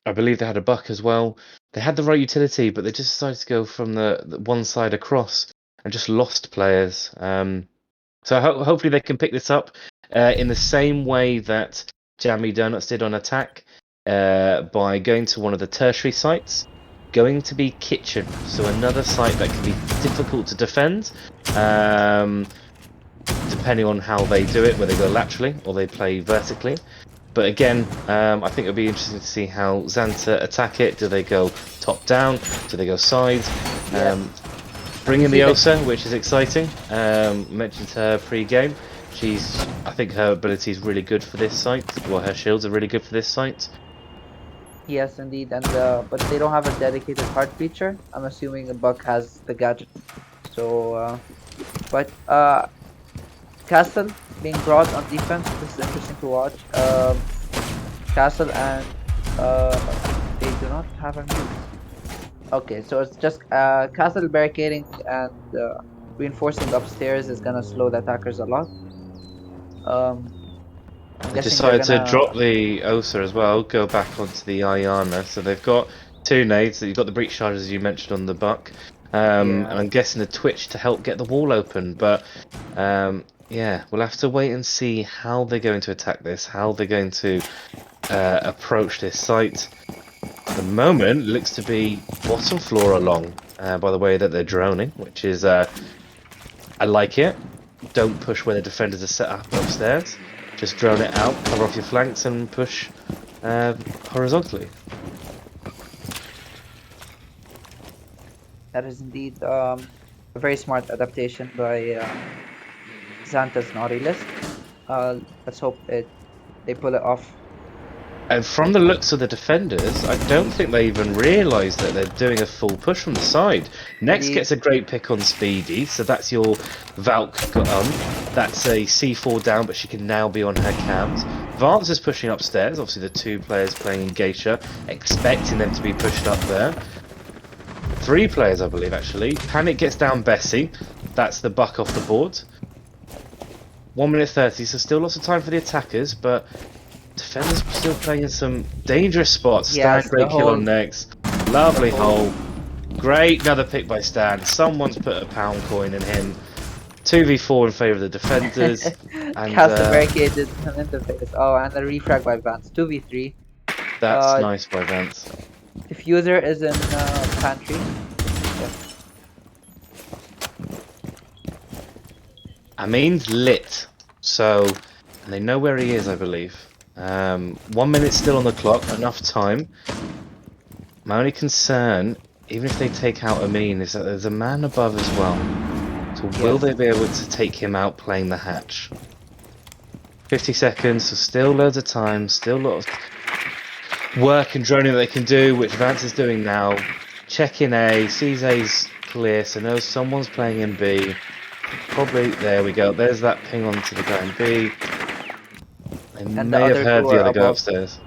I believe they had a buck as well. They had the right utility, but they just decided to go from the one side across and just lost players. So hopefully they can pick this up in the same way that Jammy Donuts did on attack by going to one of the tertiary sites. Going to be kitchen, so another site that can be difficult to defend, depending on how they do it, whether they go laterally or they play vertically. But again, I think it'll be interesting to see how Zanta attack it. Do they go top down? Do they go sides? Bring in the Elsa, which is exciting. Mentioned her pre-game. I think her ability is really good for this site. Well, her shields are really good for this site. Yes, indeed, and but they don't have a dedicated heart feature. I'm assuming the Buck has the gadget. So, but Castle being brought on defense. This is interesting to watch. Castle and they do not have a mute. Okay, so it's just Castle barricading and reinforcing upstairs is gonna slow the attackers a lot. I'm They guessing they're decided to gonna. drop the Osa as well, go back onto the Ayana. So they've got two nades. So you've got the breach charges as you mentioned on the Buck. And I'm guessing the Twitch to help get the wall open. But yeah, we'll have to wait and see how they're going to attack this, how they're going to approach this site. At the moment, it looks to be bottom floor along, by the way that they're droning, which is, I like it. Don't push where the defenders are set up upstairs. Just drone it out, cover off your flanks and push horizontally. That is indeed a very smart adaptation by Zanta's naughty list. Let's hope they pull it off. And from the looks of the defenders, I don't think they even realise that they're doing a full push from the side. Next gets a great pick on Speedy, so that's your Valk gun. That's a C4 down, but she can now be on her cams. Vance is pushing upstairs, obviously the two players playing in Geisha, expecting them to be pushed up there. Three players, I believe, actually. Panic gets down Bessie. That's the Buck off the board. 1 minute 30, so still lots of time for the attackers, but defenders still playing in some dangerous spots. Stan, great kill on next. Lovely hole. Great, another pick by Stan. Someone's put a pound coin in him. 2v4 in favour of the defenders. And Castle barricaded him in the face. Oh, and a refrag by Vance. 2v3. That's nice by Vance. Diffuser is in pantry. Amin's lit. So, and they know where he is, I believe. 1 minute still on the clock, enough time. My only concern, even if they take out Amin, is that there's a man above as well. So will they be able to take him out playing the hatch? 50 seconds, so still loads of time, still a lot of work and droning that they can do, which Vance is doing now. Check in A, sees A's clear, so knows someone's playing in B. Probably, there we go, there's that ping onto the guy in B. They may have heard the other guy upstairs.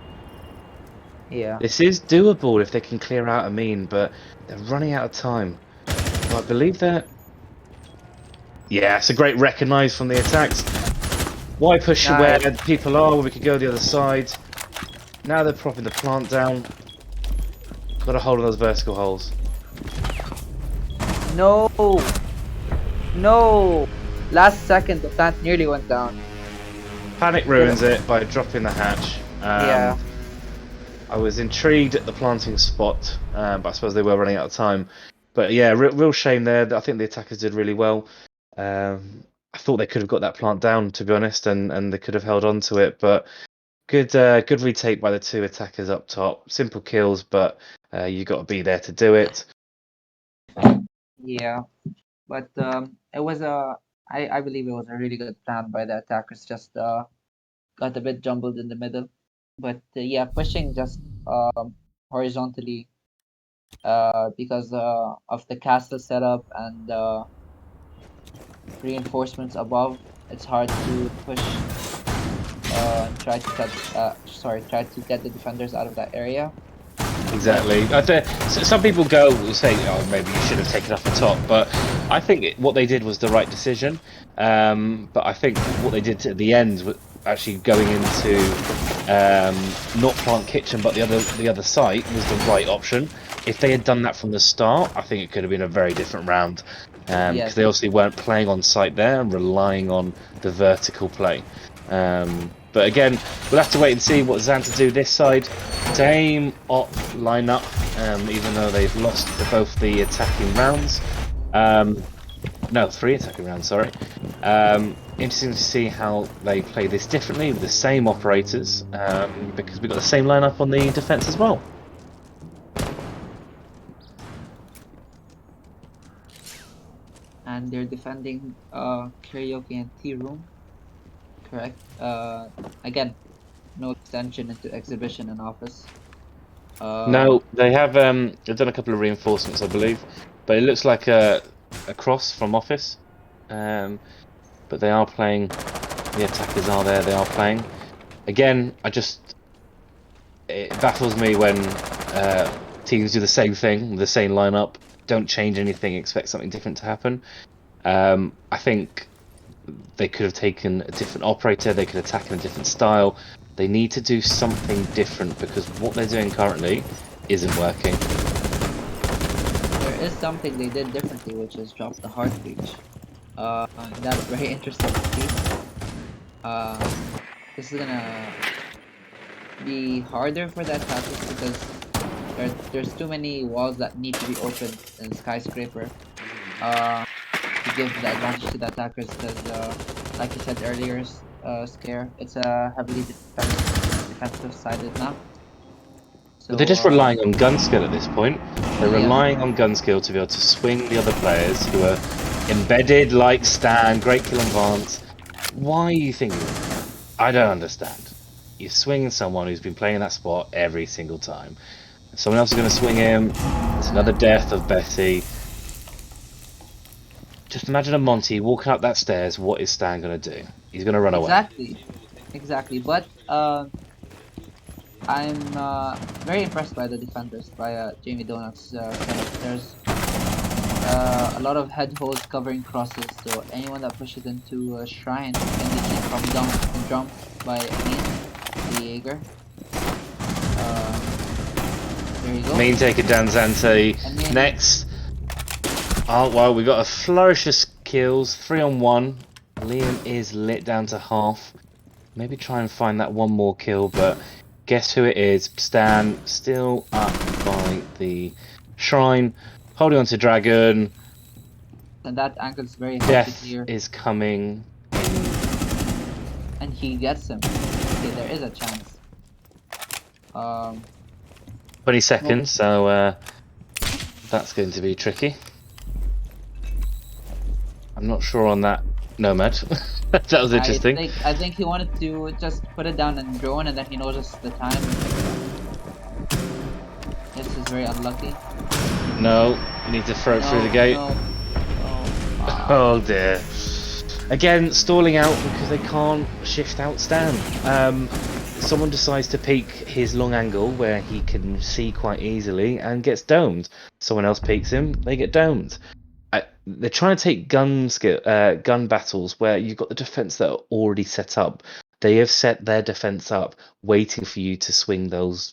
Yeah. This is doable if they can clear out Amin, but they're running out of time. Well, I believe that. Yeah, it's a great recognise from the attacks. Why push where people are when we could go the other side? Now they're propping the plant down. Got to hold on those vertical holes. No! No! Last second, the plant nearly went down. Panic ruins it by dropping the hatch. Yeah. I was intrigued at the planting spot, but I suppose they were running out of time. But yeah, real shame there. I think the attackers did really well. I I thought they could have got that plant down, to be honest, and they could have held on to it. But good retake by the two attackers up top. Simple kills, but you got to be there to do it. Yeah, but it was I believe it was a really good plan by the attackers. Just got a bit jumbled in the middle, but yeah, pushing just horizontally because of the castle setup and reinforcements above. It's hard to push and try to try to get the defenders out of that area. Exactly. Some people go say, "Oh, maybe you should have taken off the top," but I think what they did was the right decision. But I think what they did at the end, was actually going into not plant kitchen, but the other site, was the right option. If they had done that from the start, I think it could have been a very different round. Because Yes. they obviously weren't playing on site there and relying on the vertical play. But again, we'll have to wait and see what Zanta do this side. Same op lineup, even though they've lost both the attacking rounds. No, 3 attacking rounds, sorry. Interesting to see how they play this differently with the same operators, because we've got the same lineup on the defense as well. And they're defending karaoke and tea room. Correct. Again, no extension into exhibition and office. No, they have they've done a couple of reinforcements, I believe, but it looks like a cross from office. But they are playing. The attackers are there. They are playing. Again, it baffles me when teams do the same thing, the same lineup, don't change anything, expect something different to happen. I think they could have taken a different operator. They could attack in a different style. They need to do something different because what they're doing currently isn't working. There is something they did differently, which is drop the heart breach. That's very interesting to see. This is gonna be harder for the attackers because there's too many walls that need to be opened in skyscraper. To give the advantage to the attackers because, like you said earlier, Scare, it's a heavily defensive sided map. But they're So, just relying on gun skill at this point. They're yes, relying on gun skill to be able to swing the other players who are embedded like Stan, great kill advance. Why are you thinking that? I don't understand. You're swinging someone who's been playing that spot every single time. If someone else is going to swing him, it's another death of Betty. Just imagine a Monty walking up that stairs. What is Stan going to do? He's going to run away. exactly. But I'm very impressed by the defenders, by Jamie Donut's setup. There's a lot of head holes covering crosses, so anyone that pushes into a shrine can be hit from jump by me, the Jaeger. There you go. Mean taken down Zanta. Next. Oh, well, we got a flourish of kills. 3 on 1. Liam is lit down to half. Maybe try and find that one more kill, but guess who it is? Stan, still up by the shrine, holding on to Dragon. And that angle's very hard Death to clear. is coming. And he gets him. Okay, there is a chance. 20 seconds, so that's going to be tricky. I'm not sure on that Nomad. That was interesting. I think he wanted to just put it down and drone, and then he noticed the time. This is very unlucky. No, need to throw it through the gate. No. Oh dear. Again, stalling out because they can't shift out Stan. Someone decides to peek his long angle where he can see quite easily and gets domed. Someone else peeks him, they get domed. They're trying to take gun battles where you've got the defense that are already set up. They have set their defense up, waiting for you to swing those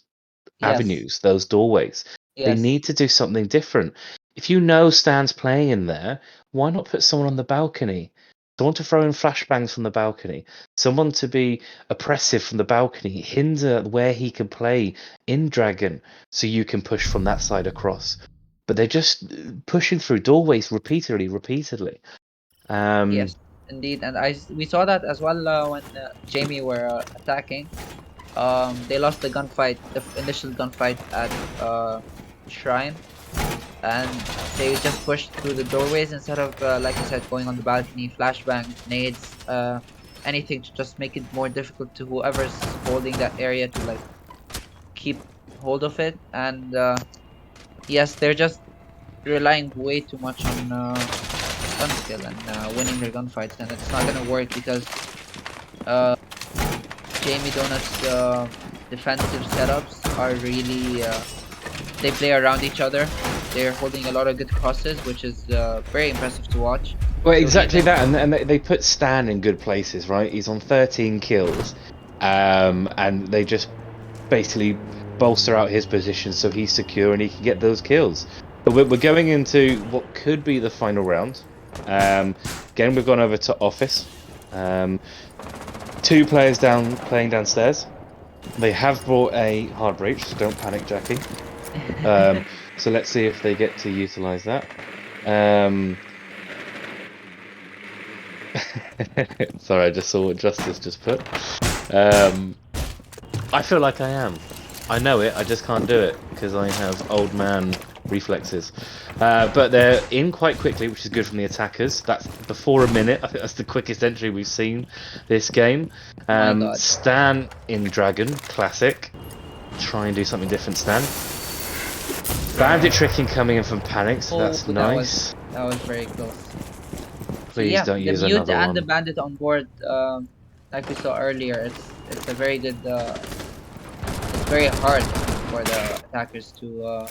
avenues, those doorways. They need to do something different. If you know Stan's playing in there, why not put someone on the balcony? Someone to throw in flashbangs from the balcony. Someone to be oppressive from the balcony. Hinder where he can play in Dragon so you can push from that side across. But they're just pushing through doorways repeatedly. Yes, Indeed, and we saw that as well when Jamie were attacking. They lost the gunfight, the initial gunfight at Shrine, and they just pushed through the doorways instead of, like I said, going on the balcony, flashbangs, nades, anything to just make it more difficult to whoever's holding that area to like keep hold of it. And yes, they're just relying way too much on gun skill and winning their gunfights, and it's not gonna work because uh, Jamie Donut's defensive setups are really they play around each other. They're holding a lot of good crosses, which is very impressive to watch. Well, So exactly even that, and they put Stan in good places, right? He's on 13 kills, and they just basically bolster out his position so he's secure and he can get those kills. But we're going into what could be the final round. Again, we've gone over to office. Two players playing downstairs. They have brought a hard breach, so don't panic, Jackie. So let's see if they get to utilize that. Sorry, I just saw what Justice just put. I feel like I am. I know it, I just can't do it because I have old man reflexes. But they're in quite quickly, which is good from the attackers. That's before a minute. I think that's the quickest entry we've seen this game. my God, Stan in Dragon, classic. Try and do something different, Stan. Bandit tricking coming in from Panic, so that's nice. That was very close. Please Yeah, don't the use mute another and one. the bandit on board, like we saw earlier, it's a very good. It's very hard for the attackers to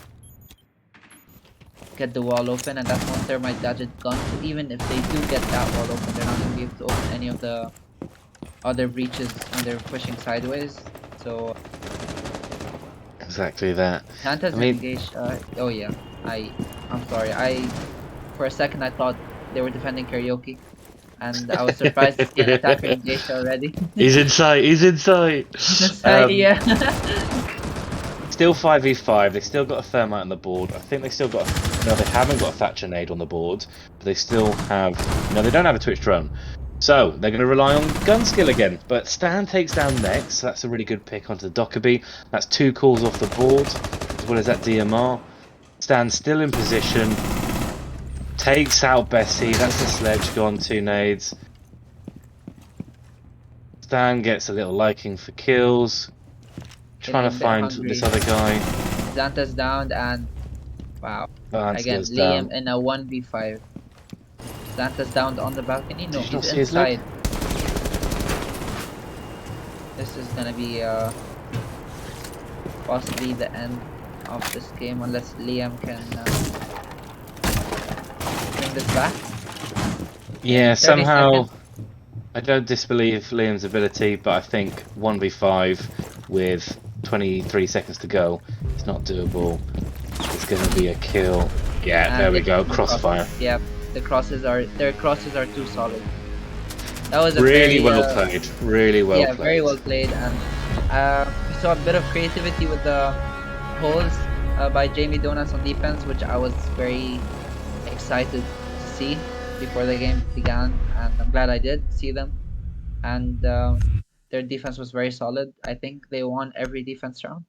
get the wall open, and that's one thermite gadget gun. Even if they do get that wall open, they're not gonna be able to open any of the other breaches, and they're pushing sideways. So Exactly that. Zanta's engaged. Oh yeah, I'm sorry. For a second I thought they were defending karaoke, and I was surprised to see an attacker engaged already. He's inside. He's inside. Yeah. Still 5v5. They still got a thermite on the board. I think they still got. No, they haven't got a Thatcher nade on the board, but they still have. No, they don't have a Twitch drone. So they're going to rely on gun skill again. But Stan takes down next. So that's a really good pick onto the Dockerby. That's 2 calls off the board, as well as that DMR. Stan's still in position. Takes out Bessie. That's the sledge gone. 2 nades. Stan gets a little liking for kills. Trying to find this other guy. Zanta's down, and wow. Again, Liam in a 1v5. Zanta's down on the balcony. No, he's inside. This is gonna be possibly the end of this game unless Liam can bring this back. Yeah, somehow I don't disbelieve Liam's ability, but I think 1v5 with 23 seconds to go is not doable. It's going to be a kill. Yeah, and there we go. Crossfire. Yeah, their crosses are too solid. That was a really well played. Really well played. Yeah, very well played, and we saw a bit of creativity with the holes by Jamie Donuts on defense, which I was very excited to see before the game began, and I'm glad I did see them. And their defense was very solid. I think they won every defense round.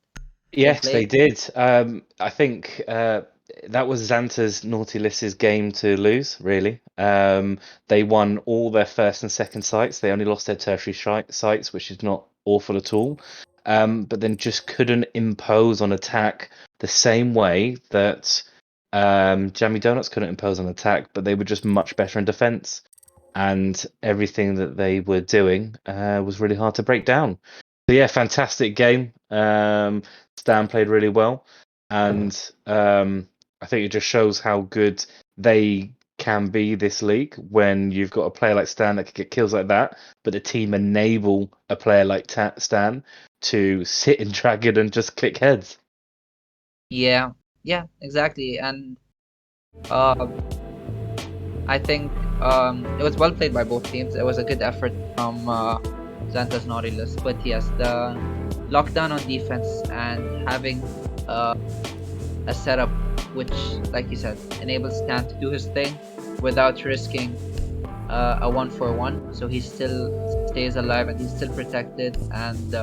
Yes, they did. I think that was Zanta's Naughty List's game to lose, really. They won all their first and second sites. They only lost their tertiary sites, which is not awful at all. But then just couldn't impose on attack the same way that Jammy Donuts couldn't impose on attack, but they were just much better in defense. And everything that they were doing was really hard to break down. So yeah, fantastic game. Stan played really well, and I think it just shows how good they can be this league when you've got a player like Stan that can get kills like that, but the team enable a player like Stan to sit in Dragon and just click heads. Yeah, exactly, and I think it was well played by both teams. It was a good effort from Zanta's Naughty List, but yes, the lockdown on defense and having a setup which, like you said, enables Stan to do his thing without risking a 1-for-1, so he still stays alive and he's still protected, and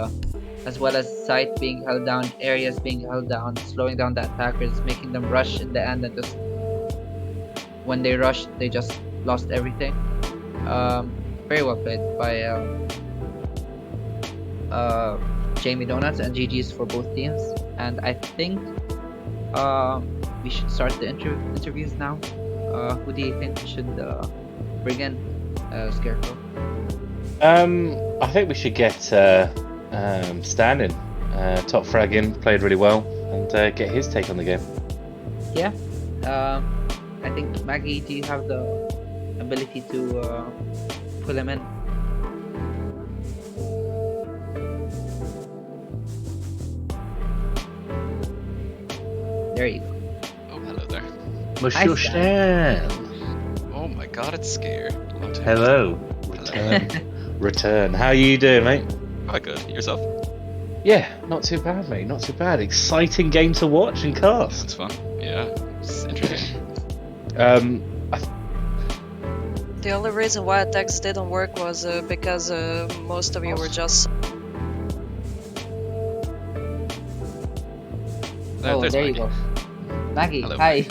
as well as sight being held down, areas being held down, slowing down the attackers, making them rush in the end, and just when they rushed, they just lost everything. Very well played by Jamie Donuts, and GG's for both teams. And I think we should start the interviews now. Who do you think we should bring in? Scarecrow. I think we should get Stan in. Top fragging, played really well, and get his take on the game. Yeah. I think, Maggie, do you have the ability to pull him in? There you go. Oh, hello there. Monsieur Stan. Oh my god, it's Scare. Long time. Hello. Return. How are you doing, mate? Quite good. Yourself? Yeah, not too bad, mate. Not too bad. Exciting game to watch and cast. It's fun. Yeah, it's interesting. The only reason why attacks didn't work was because most of you were just... Oh, There's there you Maggie. go. Maggie, Hello, hi.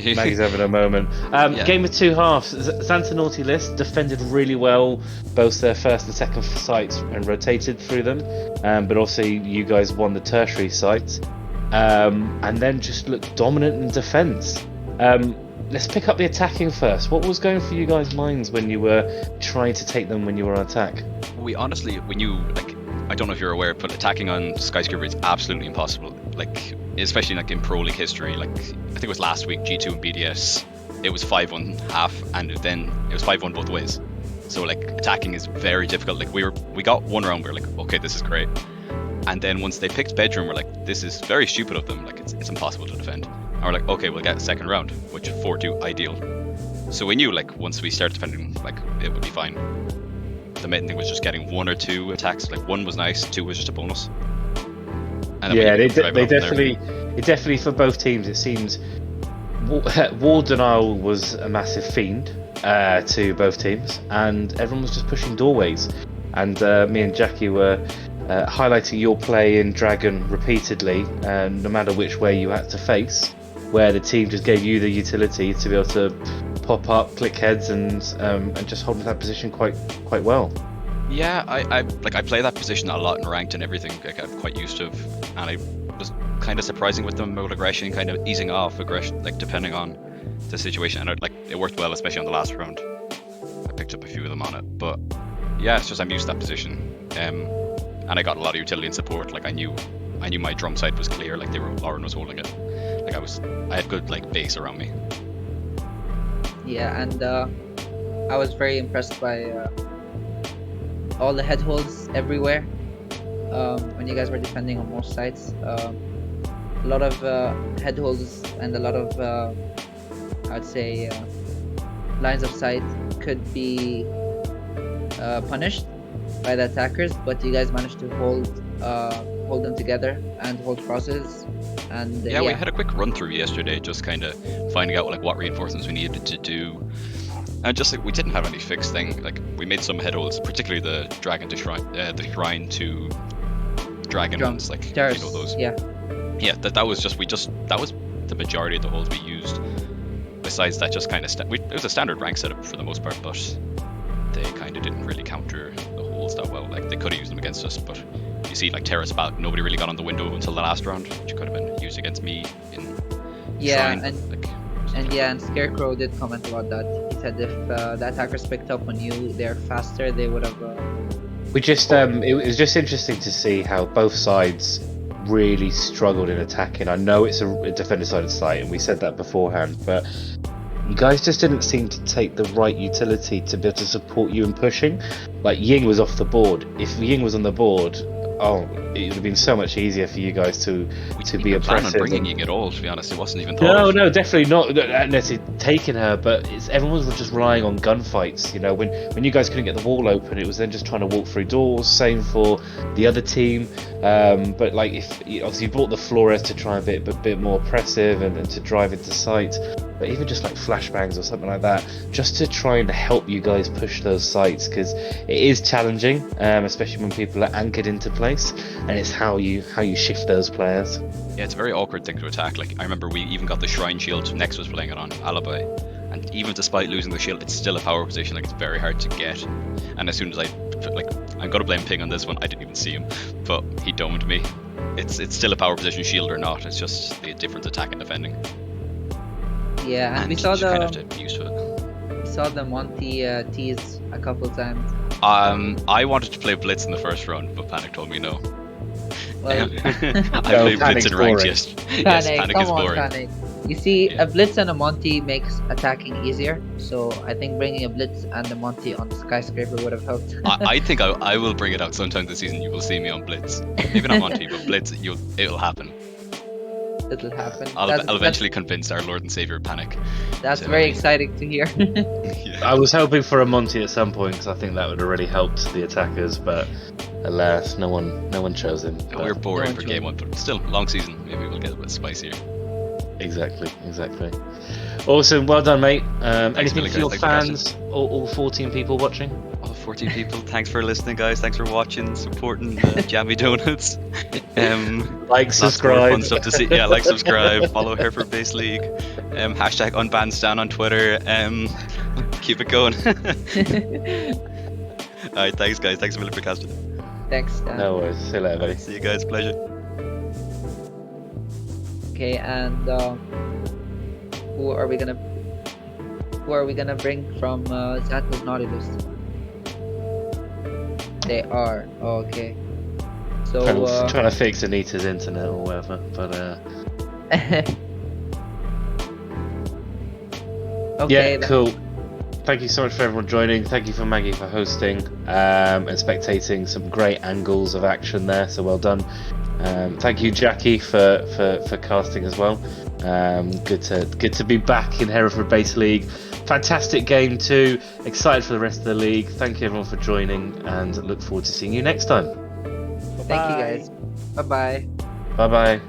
Maggie's having a moment. Yeah. Game of two halves. Zanta Naughty List defended really well both their first and second sites and rotated through them. But also you guys won the tertiary sites. And then just looked dominant in defence. Let's pick up the attacking first. What was going through you guys' minds when you were trying to take them when you were on attack? We honestly, when you, like, I don't know if you're aware, but attacking on Skyscraper is absolutely impossible. Like, especially like in Pro League history, like, I think it was last week, G2 and BDS, it was 5-1 half, and then it was 5-1 both ways. So like, attacking is very difficult. Like, we got one round, we were like, okay, this is great. And then once they picked Bedroom, we're like, this is very stupid of them, like, it's impossible to defend. And we're like, okay, we'll get a second round, which 4-2, ideal. So we knew, like, once we started defending, like, it would be fine. The main thing was just getting 1 or 2 attacks. Like, 1 was nice, 2 was just a bonus. And Yeah, they drive it off from there. definitely for both teams. It seems wall denial was a massive fiend to both teams, and everyone was just pushing doorways. And me and Jackie were highlighting your play in Dragon repeatedly, no matter which way you had to face, where the team just gave you the utility to be able to pop up, click heads, and just hold that position quite well. Yeah, I play that position a lot in ranked and everything. Like, I'm quite used to, and I was kind of surprising with them about aggression, kind of easing off aggression, like depending on the situation. And it worked well, especially on the last round. I picked up a few of them on it, but yeah, it's just I'm used to that position. And I got a lot of utility and support. Like, I knew my drum side was clear. Like, Lauren was holding it. Like, I had good like base around me. Yeah, and I was very impressed by all the head holds everywhere when you guys were defending on most sites. A lot of head holds and a lot of I'd say lines of sight could be punished by the attackers, but you guys managed to hold them together and hold crosses. And yeah, we had a quick run through yesterday, just kind of finding out like what reinforcements we needed to do, and just like we didn't have any fixed thing. Like, we made some head holds, particularly the dragon to shrine, the shrine to dragon ones, like stairs, you know those. Yeah, that was that was the majority of the holds we used. Besides that, just kind of it was a standard rank setup for the most part, but they kind of didn't really counter the holds that well. Like, they could have used them against us, but you see, like Terrace Balk, nobody really got on the window until the last round, which could have been used against me in yeah, Shrine. and Scarecrow did comment about that. He said if the attackers picked up on you, they're faster, they would have. We just it was just interesting to see how both sides really struggled in attacking. I know it's a defender-sided site, and we said that beforehand, but you guys just didn't seem to take the right utility to be able to support you in pushing. Like, Ying was off the board. If Ying was on the board, oh, it would have been so much easier for you guys to We be didn't even plan on oppressive. bringing you at all, to be honest. It wasn't even thought No, of. no, definitely not necessarily taking her, but everyone was just relying on gunfights. You know, when you guys couldn't get the wall open, it was then just trying to walk through doors. Same for the other team. But like, if obviously you brought the Flores to try and be a bit more oppressive and to drive into sight, but even just like flashbangs or something like that, just to try and help you guys push those sites, because it is challenging, especially when people are anchored into place, and it's how you shift those players. Yeah, it's a very awkward thing to attack. Like, I remember we even got the Shrine Shield, Nex was playing it on Alibi, and even despite losing the shield, it's still a power position, like, it's very hard to get. And as soon as I'm gonna blame Ping on this one, I didn't even see him, but he domed me. It's still a power position, shield or not, it's just the different attack and defending. Yeah, and we you saw kind of have to get used to it. we saw the Monty tease a couple times. I wanted to play Blitz in the first round, but Panic told me no. Well, I played Blitz Panic's in ranked, boring. yes. Yes, Panic come is on, boring. Panic. You see, Yeah. a Blitz and a Monty makes attacking easier, so I think bringing a Blitz and a Monty on the Skyscraper would have helped. I think I will bring it out sometime this season. You will see me on Blitz. Maybe not Monty, but Blitz, it'll happen. It'll happen. I'll eventually convince our Lord and Savior Panic. That's to very let me- exciting to hear. Yeah. I was hoping for a Monty at some point because I think that would have really helped the attackers, but alas, no one chose him. We were But- boring No for one game one, but still, long season. Maybe we'll get a bit spicier. Exactly. Awesome, well done, mate. Anything Billy, for your guys. Thanks fans, all 14 people watching? All 14 people, thanks for listening, guys. Thanks for watching, supporting Jammy Donuts. Like, Lots more subscribe. fun stuff to see. Yeah, like, subscribe, follow Hereford Base League. Hashtag unbanstan on Twitter. Keep it going. Alright, thanks, guys. Thanks a million for casting. Thanks, Dan. No worries. See you later, buddy. See you guys. Pleasure. Okay, and who are we gonna bring from Zanta's Nautilus? They are okay. So Trying to fix Anita's internet or whatever, but okay, yeah, cool. Thank you so much for everyone joining. Thank you for Maggie for hosting and spectating some great angles of action there. So well done. Thank you, Jackie, for casting as well. Good to be back in Hereford Base League. Fantastic game too. Excited for the rest of the league. Thank you everyone for joining, and look forward to seeing you next time. Thank you guys. Bye bye. Bye bye.